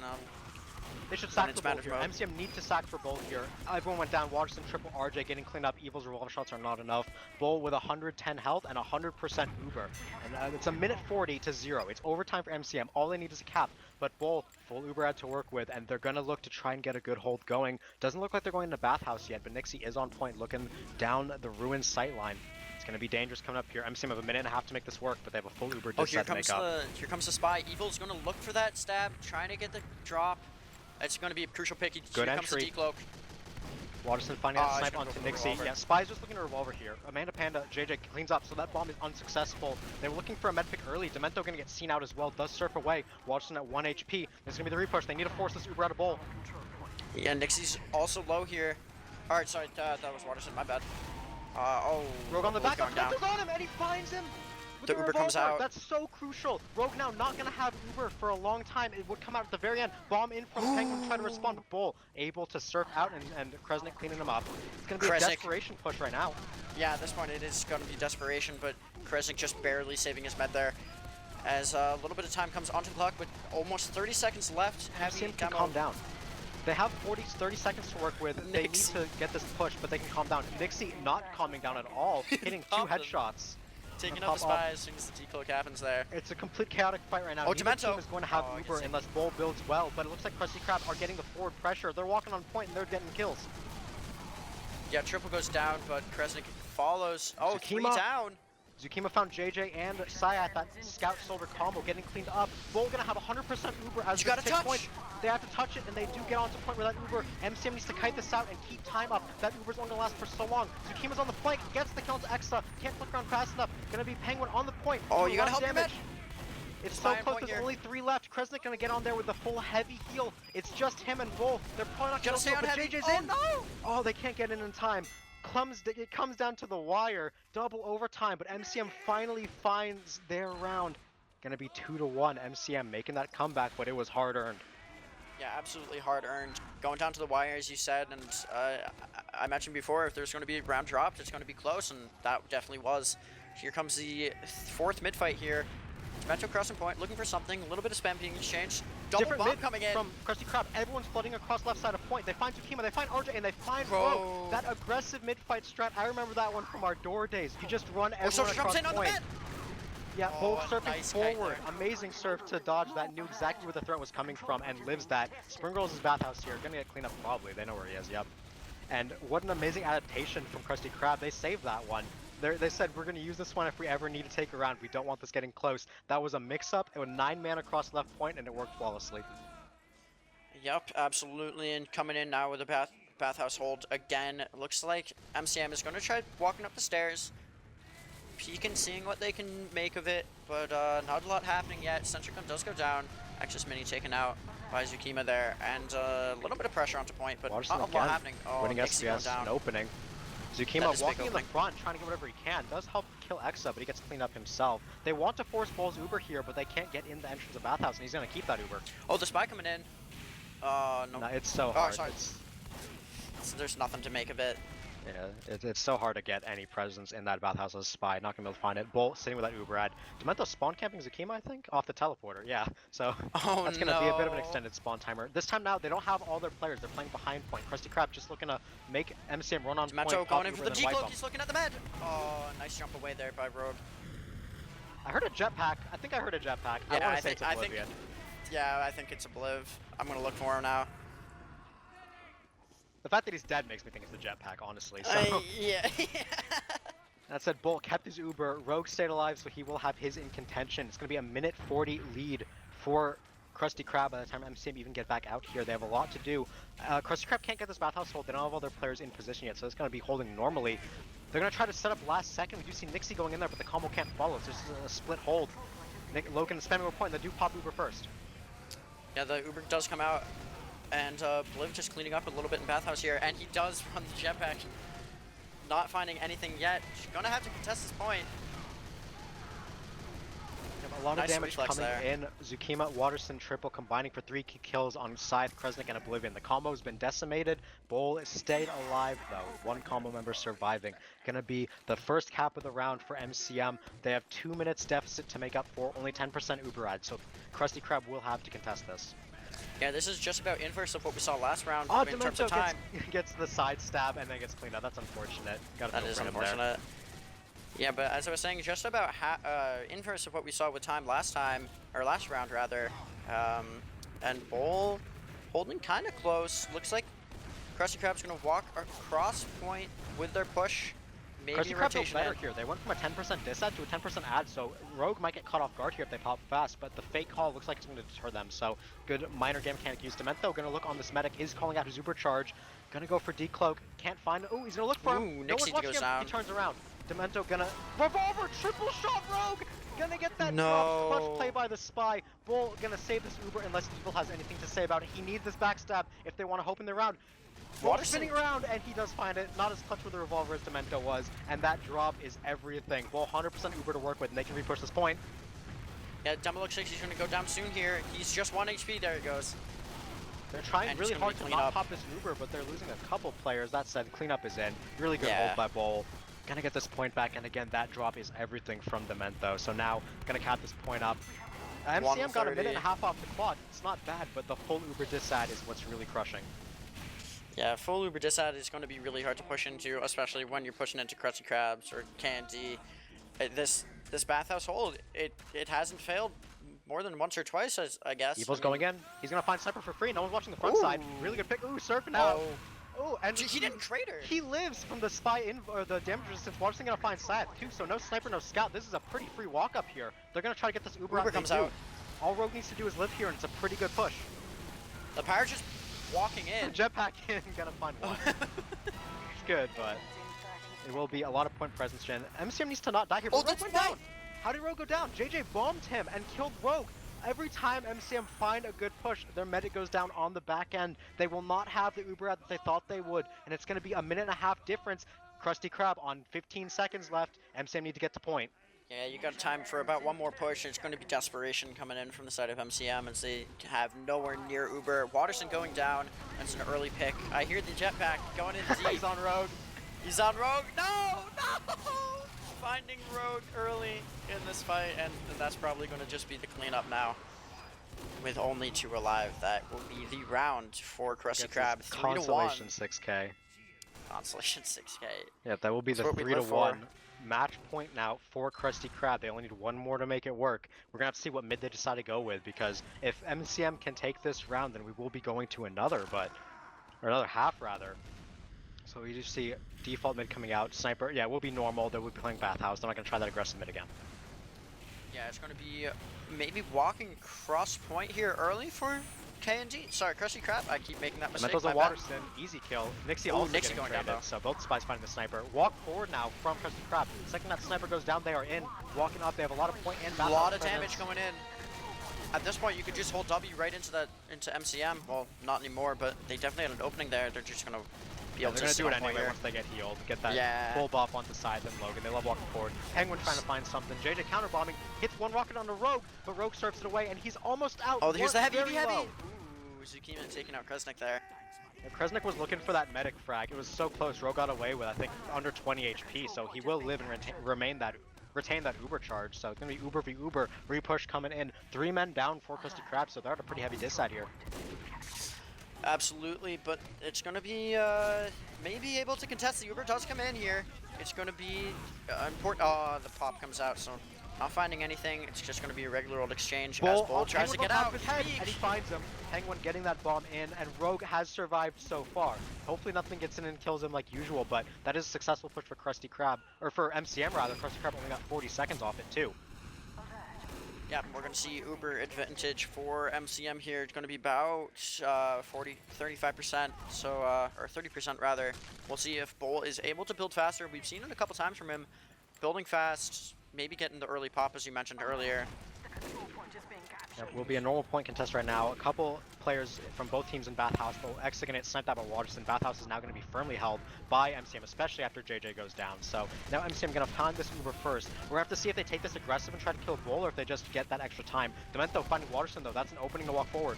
[SPEAKER 1] they should sack for both here. MCM need to sack for both here. Everyone went down. Watterson, triple RJ getting cleaned up. Evil's revolver shots are not enough. Bull with 110 health and 100% Uber. And it's a minute 40 to 0. It's overtime for MCM. All they need is a cap. But Bull, full Uber had to work with, and they're going to look to try and get a good hold going. Doesn't look like they're going to Bathhouse yet, but Nixie is on point looking down the ruined sightline. It's going to be dangerous coming up here. MCM have a minute and a half to make this work, but they have a full Uber to make up.
[SPEAKER 2] Here comes the spy. Evil's going to look for that stab, trying to get the drop. It's going to be a crucial pick.
[SPEAKER 1] Good
[SPEAKER 2] Here comes the decloak.
[SPEAKER 1] Watterson finding that snipe onto Nixie. Yeah, Spy's just looking at a revolver here. Amanda Panda, JJ cleans up, so that bomb is unsuccessful. They were looking for a med pick early. Demento going to get seen out as well. Does surf away. Watterson at 1 HP. There's going to be the repush. They need to force this Uber out of Bull.
[SPEAKER 2] Yeah, Nixie's also low here. Alright, sorry, that was Watterson. My bad.
[SPEAKER 1] Rogue on the back. Demento's on him, and he finds him.
[SPEAKER 2] The Uber comes out.
[SPEAKER 1] That's so crucial. Rogue now not going to have Uber for a long time. It would come out at the very end. Bomb in from Penguin, try to respond. Bull able to surf out and Krusty cleaning him up. It's going to be a desperation push right now.
[SPEAKER 2] Yeah, at this point it is going to be desperation, but Krusty just barely saving his med there. As a little bit of time comes onto the clock, but almost 30 seconds left.
[SPEAKER 1] MCM can calm down. They have 30 seconds to work with. They need to get this push, but they can calm down. Nixie not calming down at all, hitting 2 headshots.
[SPEAKER 2] Taking out the spy as soon as the decloak happens there.
[SPEAKER 1] It's a complete chaotic fight right now.
[SPEAKER 2] Neither
[SPEAKER 1] team is going to have Uber unless Bull builds well, but it looks like Krusty Krab are getting the forward pressure. They're walking on point and they're getting kills.
[SPEAKER 2] Yeah, triple goes down, but Krusty follows. Oh, Zukima, 3 down.
[SPEAKER 1] Zukima found JJ and Sayat, that scout soldier combo getting cleaned up. Bull gonna have 100% Uber as they take point. They have to touch it, and they do get onto point with that Uber. MCM needs to kite this out and keep time up. That Uber's only gonna last for so long. Zukima's on the flank, gets the kill to Exa. Can't flick around fast enough. Gonna be Penguin on the point.
[SPEAKER 2] Oh, you gotta help damage.
[SPEAKER 1] It's so close, there's only 3 left. Kresnik gonna get on there with the full heavy heal. It's just him and Bull. They're probably not gonna steal, but JJ's in. No! Oh, they can't get in time. It comes down to the wire, double overtime, but MCM finally finds their round. Gonna be 2-1. MCM making that comeback, but it was hard earned.
[SPEAKER 2] Yeah, absolutely hard earned. Going down to the wire, as you said, and I mentioned before, if there's going to be a round dropped, it's going to be close, and that definitely was. Here comes the 4th mid fight here. Demento crossing point, looking for something. A little bit of spam being exchanged. Double bomb coming in
[SPEAKER 1] from Krusty Krab. Everyone's flooding across left side of point. They find Zukima, they find RJ, and they find Rogue. That aggressive mid fight strat. I remember that one from our door days. You just run everyone across point. Yeah, both surfing forward. Amazing surf to dodge that. Knew exactly where the threat was coming from and lives that. Spring Girls' Bathhouse here. Gonna get cleaned up probably. They know where he is. Yep. And what an amazing adaptation from Krusty Krab. They saved that one. They said we're going to use this one if we ever need to take a round. We don't want this getting close. That was a mix-up. It was 9 man across left point, and it worked flawlessly.
[SPEAKER 2] Yep, absolutely. And coming in now with a bathhouse hold again. It looks like MCM is going to try walking up the stairs, peeking, seeing what they can make of it, but not a lot happening yet. Centricon does go down. Access Mini taken out by Zukima there, and a little bit of pressure onto point, but not a lot happening. Oh,
[SPEAKER 1] winning
[SPEAKER 2] Nixie going
[SPEAKER 1] SBS
[SPEAKER 2] down.
[SPEAKER 1] an opening. Zukima walking in the front, trying to get whatever he can. Does help kill Exa, but he gets cleaned up himself. They want to force Bull's Uber here, but they can't get in the entrance of Bathhouse, and he's going to keep that Uber.
[SPEAKER 2] Oh, the spy coming in. No.
[SPEAKER 1] No, it's so hard.
[SPEAKER 2] Oh, sorry. There's nothing to make of it.
[SPEAKER 1] Yeah, it's so hard to get any presence in that bathhouse as a spy. Not gonna be able to find it. Bull sitting with that Uber ad. Demento spawn camping Zukima, I think, off the teleporter. Yeah, so that's gonna be a bit of an extended spawn timer. This time now, they don't have all their players. They're playing behind point. Krusty Krab just looking to make MCM run on point.
[SPEAKER 2] Demento going in for the decloak. He's looking at the med. Oh, nice jump away there by Rogue.
[SPEAKER 1] I heard a jetpack. I think I heard a jetpack.
[SPEAKER 2] Yeah,
[SPEAKER 1] I want to say it's Oblivion.
[SPEAKER 2] Yeah, I think it's Obliv. I'm gonna look for him now.
[SPEAKER 1] The fact that he's dead makes me think it's a jetpack, honestly. So.
[SPEAKER 2] Yeah.
[SPEAKER 1] That said, Bolt kept his Uber. Rogue stayed alive, so he will have his in contention. It's going to be a minute 40 lead for Krusty Krab by the time MCM even get back out here. They have a lot to do. Krusty Krab can't get this bathhouse hold. They don't have all their players in position yet, so it's going to be holding normally. They're going to try to set up last second. We do see Nixie going in there, but the combo can't follow, so this is a split hold. Logan spamming a point, and they do pop Uber first.
[SPEAKER 2] Yeah, the Uber does come out. And Bliv just cleaning up a little bit in bathhouse here, and he does run the jetpack. Not finding anything yet. She's gonna have to contest this point.
[SPEAKER 1] A lot of damage coming in. Zukima, Waterson, triple combining for 3 kills on Scythe, Kresnik, and Oblivion. The combo's been decimated. Bull stayed alive though. 1 combo member surviving. Gonna be the first cap of the round for MCM. They have 2 minutes deficit to make up for only 10% Uber ad, so Krusty Krab will have to contest this.
[SPEAKER 2] Yeah, this is just about inverse of what we saw last round in terms
[SPEAKER 1] Demento
[SPEAKER 2] of time.
[SPEAKER 1] Gets the side stab and then gets cleaned up. That's unfortunate.
[SPEAKER 2] That is unfortunate. Yeah, but as I was saying, just about inverse of what we saw with time last time, or last round rather. And Bull holding kind of close. Looks like Krusty Krab's going to walk across point with their push. Maybe
[SPEAKER 1] Krusty Krab feels better here. They went from a 10% disad to a 10% ad, so Rogue might get caught off guard here if they pop fast, but the fake call looks like it's going to deter them, so good minor game mechanic use. Demento going to look on this medic, is calling out his Uber charge, going to go for decloak, can't find it. Oh, he's going to look for him. No one's watching him. He turns around. Demento going to revolver, triple shot Rogue! Gonna get that drop. Clutch play by the spy. Bull gonna save this Uber unless Evil has anything to say about it. He needs this backstab if they want to hope in the round. Bull spinning around, and he does find it. Not as clutch with the revolver as Demento was, and that drop is everything. Bull 100% Uber to work with, and they can repush this point.
[SPEAKER 2] Yeah, Demo looks like he's going to go down soon here. He's just 1 HP. There he goes.
[SPEAKER 1] They're trying really hard to not pop this Uber, but they're losing a couple players. That said, cleanup is in. Really good hold by Bull. Gonna get this point back, and again, that drop is everything from Demento. So now, gonna cap this point up. MCM got a minute and a half off the quad. It's not bad, but the full Uber disad is what's really crushing.
[SPEAKER 2] Yeah, full Uber disad is going to be really hard to push into, especially when you're pushing into Krusty Krabs or Candy. This bathhouse hold, it hasn't failed more than once or twice, I guess.
[SPEAKER 1] Evil's going in. He's gonna find Sniper for free. No one's watching the front side. Really good pick. Ooh, surfing out. Oh, and
[SPEAKER 2] he didn't trade her.
[SPEAKER 1] He lives from the spy in or the damage resistance. Waterson gonna find Scythe too, so no Sniper, no Scout. This is a pretty free walk up here. They're gonna try to get this Uber out.
[SPEAKER 2] Comes out.
[SPEAKER 1] All Rogue needs to do is live here, and it's a pretty good push.
[SPEAKER 2] The Pirate's just walking in.
[SPEAKER 1] Jetpack in, gonna find one. It's good, but it will be a lot of point presence gen. MCM needs to not die here, but Rogue went down. How did Rogue go down? JJ bombed him and killed Rogue. Every time MCM find a good push, their medic goes down on the back end. They will not have the Uber ad that they thought they would, and it's going to be a minute and a half difference. Krusty Krab on 15 seconds left. MCM need to get to point.
[SPEAKER 2] Yeah, you got time for about one more push. It's going to be desperation coming in from the side of MCM as they have nowhere near Uber. Waterson going down. That's an early pick. I hear the jetpack going in deep.
[SPEAKER 1] He's on Rogue.
[SPEAKER 2] He's on Rogue. No! Finding Rogue early in this fight, and that's probably going to just be the cleanup now. With only 2 alive, that will be the round for Krusty Krab. 3-1.
[SPEAKER 1] Consolation 6K.
[SPEAKER 2] Consolation 6K.
[SPEAKER 1] Yeah, that will be the 3-1 match point now for Krusty Krab. They only need 1 more to make it work. We're gonna have to see what mid they decide to go with, because if MCM can take this round, then we will be going to another half rather. So we just see default mid coming out. Sniper, yeah, will be normal. They will be playing Bathhouse. They're not going to try that aggressive mid again.
[SPEAKER 2] Yeah, it's going to be maybe walking cross point here early for K&D. Sorry, Krusty Krab. I keep making that mistake.
[SPEAKER 1] Mentos and Waterston, easy kill. Nixie also
[SPEAKER 2] Nixie
[SPEAKER 1] getting
[SPEAKER 2] going
[SPEAKER 1] traded,
[SPEAKER 2] down, though.
[SPEAKER 1] so both spies finding the sniper. Walk forward now from Krusty Krab. The second that sniper goes down, they are in. Walking up, they have a lot of point and
[SPEAKER 2] A lot of damage going in. At this point, you could just hold W right into MCM. Well, not anymore, but they definitely had an opening there. They're just going to be able to
[SPEAKER 1] they're going to do it anyway
[SPEAKER 2] here.
[SPEAKER 1] once they get healed. Get that full buff onto side, then Logan. They love walking forward. Penguin trying to find something. JJ counterbombing, hits one rocket onto Rogue, but Rogue surfs it away, and he's almost out.
[SPEAKER 2] Oh, here's the heavy.
[SPEAKER 1] Ooh,
[SPEAKER 2] Zukima taking out Kresnik there.
[SPEAKER 1] Yeah, Kresnik was looking for that medic frag. It was so close. Rogue got away with, I think, under 20 HP, so he will live and retain that Uber charge. So it's going to be Uber v Uber. Repush coming in. 3 men down for Krusty Krab, so they're at a pretty heavy diss side here.
[SPEAKER 2] Absolutely, but it's going to be maybe able to contest. The Uber does come in here. It's going to be important. Oh, the pop comes out, so not finding anything. It's just going to be a regular old exchange as Bull tries to get out.
[SPEAKER 1] His head, and he finds him. Penguin getting that bomb in, and Rogue has survived so far. Hopefully nothing gets in and kills him like usual, but that is a successful push for Krusty Krab, or for MCM rather. Krusty Krab only got 40 seconds off it too.
[SPEAKER 2] Yeah, we're going to see Uber advantage for MCM here. It's going to be about 35%, so or 30% rather. We'll see if Bull is able to build faster. We've seen it a couple times from him, building fast, maybe getting the early pop as you mentioned earlier.
[SPEAKER 1] Yep, will be a normal point contest right now. A couple players from both teams in Bathhouse, but X are going to get sniped out by Waterston. Bathhouse is now going to be firmly held by MCM, especially after JJ goes down. So now MCM going to find this Uber first. We're going to have to see if they take this aggressive and try to kill Bull, or if they just get that extra time. Demento finding Waterston though, that's an opening to walk forward.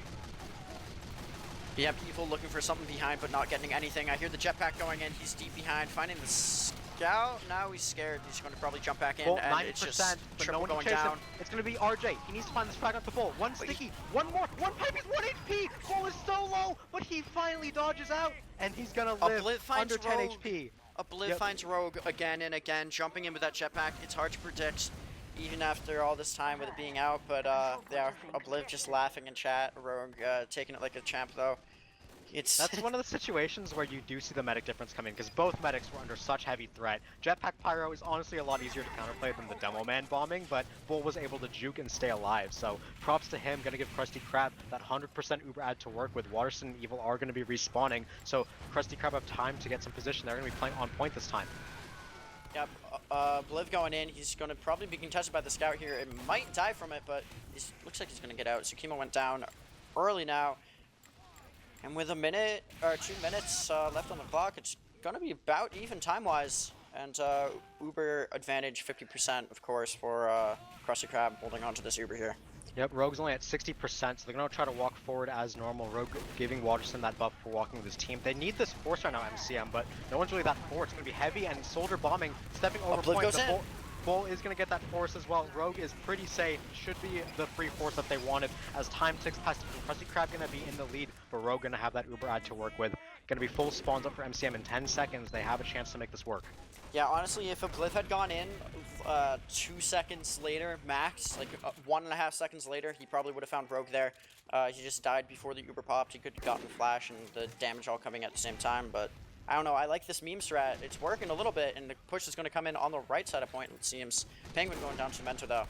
[SPEAKER 2] Yeah, people looking for something behind but not getting anything. I hear the jetpack going in, he's deep behind, finding the scout. Now he's scared, he's going to probably jump back in,
[SPEAKER 1] Bull,
[SPEAKER 2] and
[SPEAKER 1] 90%,
[SPEAKER 2] it's just
[SPEAKER 1] but no one
[SPEAKER 2] going
[SPEAKER 1] can chase
[SPEAKER 2] down.
[SPEAKER 1] him. It's going to be RJ. He needs to find this frag out to Bull. One sticky, one more, one pipe, he's 1 HP. Bull is so low, but he finally dodges out, and he's going to live under 10 HP.
[SPEAKER 2] Obliv finds Rogue again and again, jumping in with that jetpack. It's hard to predict, even after all this time with it being out, but yeah, Obliv just laughing in chat. Rogue taking it like a champ though.
[SPEAKER 1] That's one of the situations where you do see the medic difference come in, because both medics were under such heavy threat. Jetpack Pyro is honestly a lot easier to counterplay than the Demo Man bombing, but Bull was able to juke and stay alive, so props to him. Gonna give Krusty Krab that 100% Uber add to work with. Waterston and Evil are gonna be respawning, so Krusty Krab have time to get some position. They're gonna be playing on point this time.
[SPEAKER 2] Yep, Bliv going in. He's going to probably be contested by the scout here. It might die from it, but it looks like he's going to get out. Tsukima went down early now. And with a minute or 2 minutes left on the clock, it's going to be about even time-wise. And Uber advantage 50%, of course, for Krusty Krab holding on to this Uber here.
[SPEAKER 1] Yep, Rogue's only at 60%, so they're going to try to walk forward as normal. Rogue giving Waterston that buff for walking with his team. They need this force right now, MCM, but no one's really that force. It's going to be heavy, and Soldier bombing, stepping over point. Bull is going to get that force as well. Rogue is pretty safe. Should be the free force that they wanted. As time ticks past, Krusty Krab going to be in the lead, but Rogue going to have that Uber add to work with. Going to be full spawns up for MCM in 10 seconds. They have a chance to make this work.
[SPEAKER 2] Yeah, honestly, if a Bliff had gone in 2 seconds later, max, like 1.5 seconds later, he probably would have found Rogue there. He just died before the Uber popped. He could have gotten Flash and the damage all coming at the same time, but I don't know. I like this meme strat. It's working a little bit, and the push is going to come in on the right side of point. It seems Penguin going down to Mentor, though.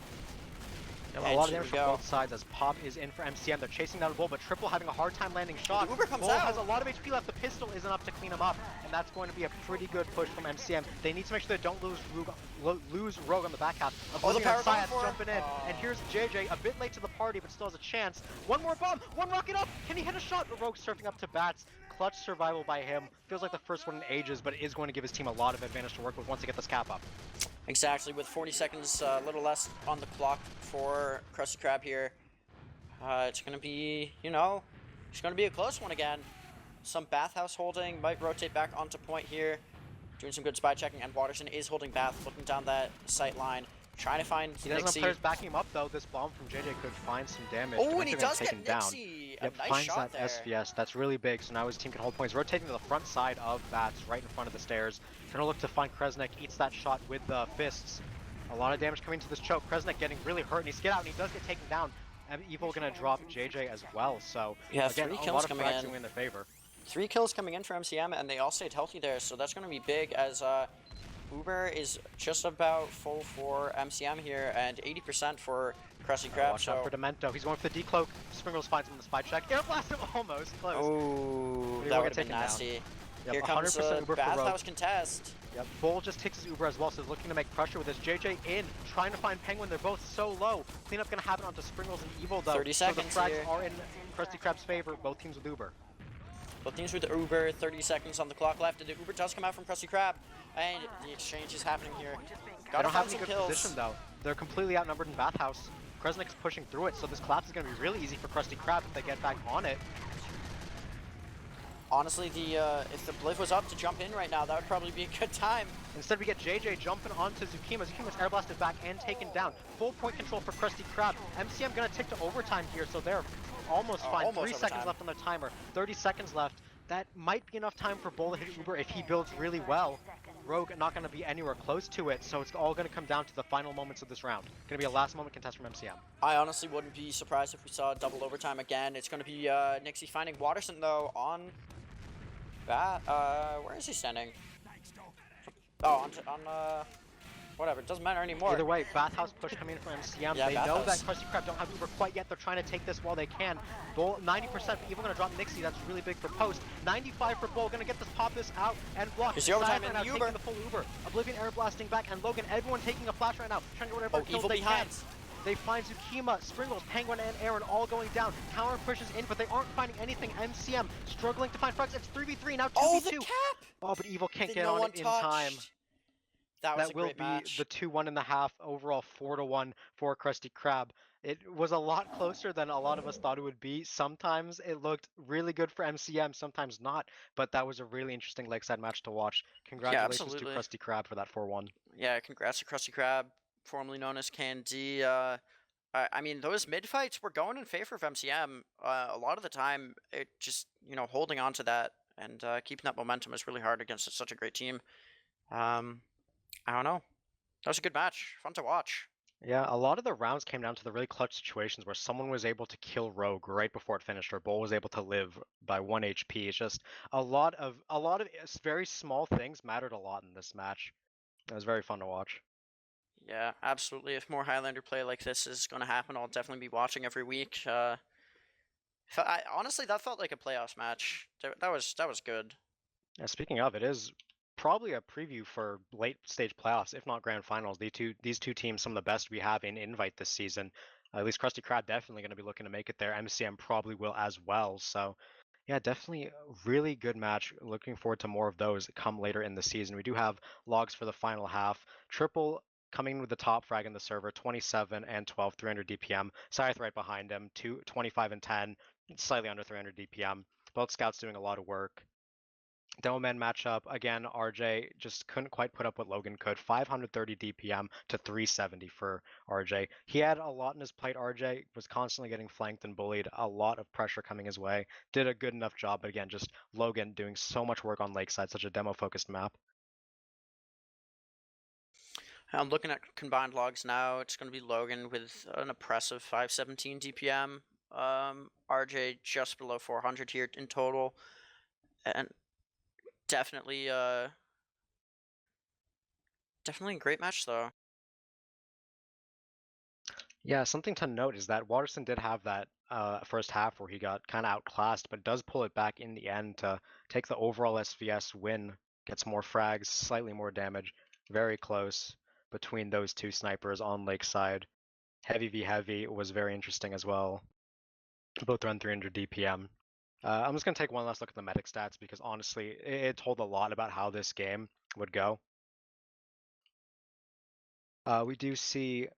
[SPEAKER 1] Yeah, a lot of damage from both sides as Pop is in for MCM. They're chasing down Bull, but Triple having a hard time landing shots.
[SPEAKER 2] Uber comes
[SPEAKER 1] Bull
[SPEAKER 2] out.
[SPEAKER 1] has a lot of HP left. The pistol isn't up to clean him up, and that's going to be a pretty good push from MCM. They need to make sure they don't lose Rogue on the back half.
[SPEAKER 2] The power bomb
[SPEAKER 1] jumping in, and here's JJ, a bit late to the party, but still has a chance. One more bomb, one rocket up. Can he hit a shot? But Rogue surfing up to bats. Clutch survival by him. Feels like the first one in ages, but it is going to give his team a lot of advantage to work with once they get this cap up.
[SPEAKER 2] Exactly, with 40 seconds, a little less on the clock for Krusty Krab here. It's going to be, you know, it's going to be a close one again. Some Bathhouse holding, might rotate back onto point here. Doing some good spy checking, and Waterston is holding Bath, looking down that sight line. Trying to find
[SPEAKER 1] He doesn't have players backing him up, though. This bomb from JJ could find some damage.
[SPEAKER 2] Oh, and he does get Nixie!
[SPEAKER 1] Yep,
[SPEAKER 2] a nice
[SPEAKER 1] finds
[SPEAKER 2] shot
[SPEAKER 1] that
[SPEAKER 2] there.
[SPEAKER 1] SVS. That's really big, so now his team can hold points. Rotating to the front side of Bats, right in front of the stairs. Gonna look to find Kresnik, eats that shot with the fists. A lot of damage coming to this choke. Kresnik getting really hurt, and he's get out, and he does get taken down. And Evil gonna drop JJ as well, so
[SPEAKER 2] yeah,
[SPEAKER 1] again,
[SPEAKER 2] 3
[SPEAKER 1] a
[SPEAKER 2] kills
[SPEAKER 1] lot of
[SPEAKER 2] coming
[SPEAKER 1] frags
[SPEAKER 2] in
[SPEAKER 1] in their favor.
[SPEAKER 2] 3 kills coming in for MCM, and they all stayed healthy there, so that's going to be big as Uber is just about full for MCM here, and 80% for Krusty Krab.
[SPEAKER 1] Watch out for Demento. He's going for the decloak. Springles finds him in the spy check. Air blast him almost close.
[SPEAKER 2] Oh, that would have been nasty.
[SPEAKER 1] Yep,
[SPEAKER 2] Here comes
[SPEAKER 1] 100% Uber for Rogue.
[SPEAKER 2] Bathhouse contest.
[SPEAKER 1] Yep, Bull just takes his Uber as well, so he's looking to make pressure with his JJ in, trying to find Penguin. They're both so low. Cleanup gonna happen onto Springles and Evil though.
[SPEAKER 2] 30 seconds
[SPEAKER 1] so the frags
[SPEAKER 2] here.
[SPEAKER 1] are in Krusty Krab's favor, both teams with Uber.
[SPEAKER 2] Both teams with Uber, 30 seconds on the clock left, and the Uber does come out from Krusty Krab, and the exchange is happening here.
[SPEAKER 1] They don't have any good position though. They're completely outnumbered in Bathhouse. Kresnik's pushing through it, so this collapse is gonna be really easy for Krusty Krab if they get back on it.
[SPEAKER 2] Honestly, if the Bliv was up to jump in right now, that would probably be a good time.
[SPEAKER 1] Instead, we get JJ jumping onto Zukima. Zukima's air blasted back and taken down. Full point control for Krusty Krab. MCM gonna tick to overtime here, so they're almost fine.
[SPEAKER 2] Almost
[SPEAKER 1] 3 seconds left on their timer. 30 seconds left. That might be enough time for Bull to hit Uber if he builds really well. Rogue not gonna be anywhere close to it, so it's all gonna come down to the final moments of this round. Gonna be a last moment contest from MCM.
[SPEAKER 2] I honestly wouldn't be surprised if we saw double overtime again. It's gonna be Nixie finding Watterson though on that. Where is he standing? Oh, on whatever, it doesn't matter anymore.
[SPEAKER 1] Either way, Bathhouse push coming in from MCM.
[SPEAKER 2] Yeah,
[SPEAKER 1] they know that Krusty Krab don't have Uber quite yet. They're trying to take this while they can. Bull, 90%, Evil gonna drop Nixie. That's really big for post. 95 for Bull, gonna get this, pop this out, and block.
[SPEAKER 2] Here's the overtime in
[SPEAKER 1] now,
[SPEAKER 2] the Uber.
[SPEAKER 1] taking the full Uber. Oblivion air blasting back, and Logan, everyone taking a flash right now. Trying to get whatever kills
[SPEAKER 2] Evil
[SPEAKER 1] they
[SPEAKER 2] behind.
[SPEAKER 1] can. They find Zukima, Springles, Penguin, and Aaron all going down. Counter pushes in, but they aren't finding anything. MCM struggling to find frags. It's 3v3, now 2v2.
[SPEAKER 2] Oh, the cap!
[SPEAKER 1] Oh, but Evil can't get
[SPEAKER 2] no
[SPEAKER 1] on
[SPEAKER 2] one
[SPEAKER 1] it in time.
[SPEAKER 2] That
[SPEAKER 1] will be the 2-1 and a half, overall 4-1 for Krusty Krab. It was a lot closer than a lot of us thought it would be. Sometimes it looked really good for MCM, sometimes not, but that was a really interesting lakeside match to watch. Congratulations to Krusty Krab for that 4-1.
[SPEAKER 2] Yeah, congrats to Krusty Krab, formerly known as Candy. I mean, those mid fights were going in favor of MCM. A lot of the time, it just, holding on to that and keeping that momentum is really hard against such a great team. I don't know. That was a good match. Fun to watch.
[SPEAKER 1] Yeah, a lot of the rounds came down to the really clutch situations where someone was able to kill Rogue right before it finished, or Bull was able to live by 1 HP. It's just a lot of very small things mattered a lot in this match. It was very fun to watch.
[SPEAKER 2] Yeah, absolutely. If more Highlander play like this is going to happen, I'll definitely be watching every week. Honestly, that felt like a playoffs match. That was good.
[SPEAKER 1] Yeah, speaking of, it is probably a preview for late stage playoffs, if not grand finals. These two teams, some of the best we have in Invite this season. At least Krusty Krab definitely going to be looking to make it there. MCM probably will as well. So yeah, definitely a really good match. Looking forward to more of those come later in the season. We do have logs for the final half. Triple coming in with the top frag in the server, 27 and 12, 300 DPM. Scythe right behind him, 25 and 10, slightly under 300 DPM. Both scouts doing a lot of work. Demo man matchup, again, RJ just couldn't quite put up what Logan could. 530 DPM to 370 for RJ. He had a lot in his plate. RJ was constantly getting flanked and bullied. A lot of pressure coming his way. Did a good enough job, but again, just Logan doing so much work on Lakeside, such a demo-focused map.
[SPEAKER 2] I'm looking at combined logs now. It's going to be Logan with an impressive 517 DPM. RJ just below 400 here in total. And definitely a great match, though.
[SPEAKER 1] Yeah, something to note is that Watterson did have that first half where he got kind of outclassed, but does pull it back in the end to take the overall SVS win. Gets more frags, slightly more damage. Very close between those two snipers on Lakeside. Heavy v Heavy was very interesting as well. Both run 300 DPM. I'm just going to take one last look at the medic stats because honestly, it told a lot about how this game would go. We do see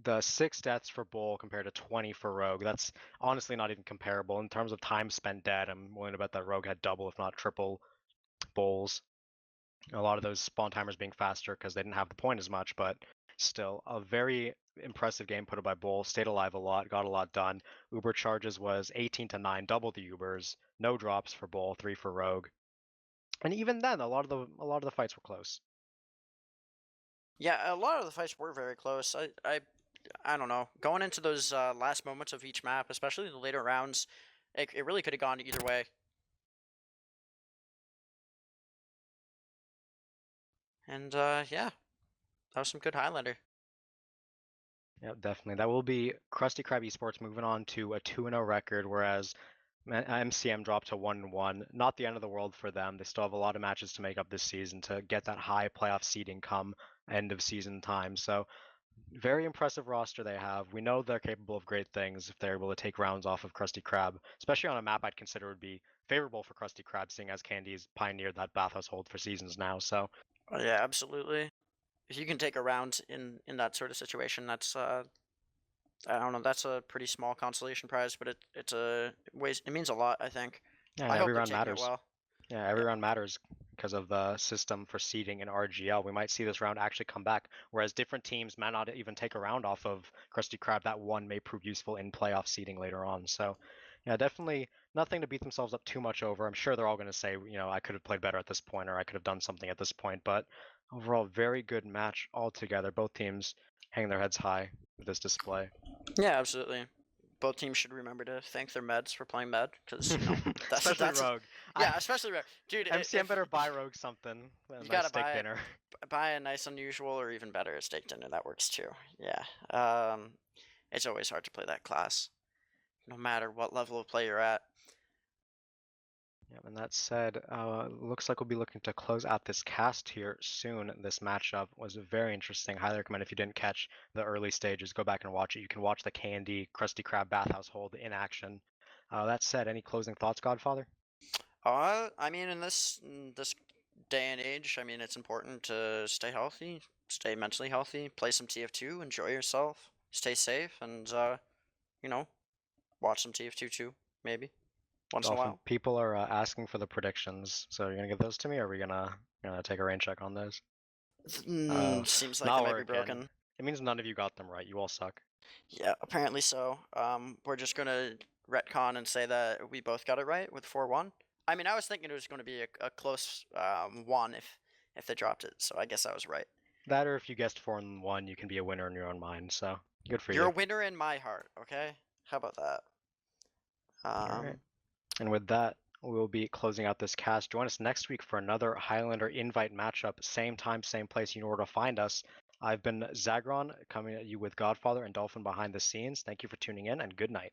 [SPEAKER 1] the 6 deaths for Bull compared to 20 for Rogue. That's honestly not even comparable. In terms of time spent dead, I'm willing to bet that Rogue had double, if not triple, Bull's. A lot of those spawn timers being faster because they didn't have the point as much, but still a very impressive game put up by Bull. Stayed alive a lot, got a lot done. Uber charges was 18 to 9, double the Ubers. No drops for Bull, 3 for Rogue. And even then, a lot of the fights were close.
[SPEAKER 2] Yeah, a lot of the fights were very close. I don't know. Going into those last moments of each map, especially the later rounds, it really could have gone either way. And yeah, that was some good Highlander.
[SPEAKER 1] Yeah, definitely. That will be Krusty Krab eSports moving on to a 2-0 record, whereas MCM dropped to 1-1. Not the end of the world for them. They still have a lot of matches to make up this season to get that high playoff seeding come end of season time. So very impressive roster they have. We know they're capable of great things if they're able to take rounds off of Krusty Krab, especially on a map I'd consider would be favorable for Krusty Krab, seeing as Candy's pioneered that bathhouse hold for seasons now. So
[SPEAKER 2] Oh, yeah, absolutely. If you can take a round in that sort of situation, that's I don't know, that's a pretty small consolation prize, but it means a lot, I think.
[SPEAKER 1] yeah, and
[SPEAKER 2] I
[SPEAKER 1] every
[SPEAKER 2] hope they're
[SPEAKER 1] round
[SPEAKER 2] taking it
[SPEAKER 1] matters.
[SPEAKER 2] well.
[SPEAKER 1] Yeah,
[SPEAKER 2] Yeah.
[SPEAKER 1] every round matters because of the system for seeding in RGL. We might see this round actually come back, whereas different teams might not even take a round off of Krusty Krab. That one may prove useful in playoff seeding later on. So, yeah, definitely nothing to beat themselves up too much over. I'm sure they're all going to say, I could have played better at this point or I could have done something at this point. But overall, very good match altogether. Both teams hang their heads high with this display.
[SPEAKER 2] Yeah, absolutely. Both teams should remember to thank their meds for playing med, because that's
[SPEAKER 1] Especially
[SPEAKER 2] that's
[SPEAKER 1] Rogue.
[SPEAKER 2] yeah, especially dude.
[SPEAKER 1] MCM
[SPEAKER 2] If
[SPEAKER 1] better buy Rogue something. A
[SPEAKER 2] you
[SPEAKER 1] nice
[SPEAKER 2] gotta
[SPEAKER 1] steak dinner.
[SPEAKER 2] buy a nice unusual or even better a steak dinner, that works too. Yeah. It's always hard to play that class, no matter what level of play you're at.
[SPEAKER 1] Yeah, and that said, looks like we'll be looking to close out this cast here soon. This matchup was very interesting. Highly recommend if you didn't catch the early stages, go back and watch it. You can watch the Candy Krusty Krab bathhouse hold in action. That said, any closing thoughts, Godfather?
[SPEAKER 2] I mean, in this day and age, I mean, it's important to stay healthy, stay mentally healthy, play some TF2, enjoy yourself, stay safe, and you know, watch some TF2 too, maybe once in a
[SPEAKER 1] Dolphin,
[SPEAKER 2] while.
[SPEAKER 1] people are asking for the predictions, so you're gonna give those to me, or are we gonna take a rain check on those?
[SPEAKER 2] Seems like they
[SPEAKER 1] Not
[SPEAKER 2] might be
[SPEAKER 1] working.
[SPEAKER 2] broken.
[SPEAKER 1] It means none of you got them right. You all suck.
[SPEAKER 2] Yeah, apparently so. We're just gonna retcon and say that we both got it right with 4-1. I mean, I was thinking it was going to be a close one if they dropped it, so I guess I was right.
[SPEAKER 1] That, or if you guessed 4-1, you can be a winner in your own mind. So good for
[SPEAKER 2] You're
[SPEAKER 1] you.
[SPEAKER 2] a winner in my heart, okay? How about that?
[SPEAKER 1] All right.
[SPEAKER 2] Um,
[SPEAKER 1] And with that, we'll be closing out this cast. Join us next week for another Highlander invite matchup. Same time, same place. You know where to find us. I've been Zagron, coming at you with Godfather and Dolphin behind the scenes. Thank you for tuning in, and good night.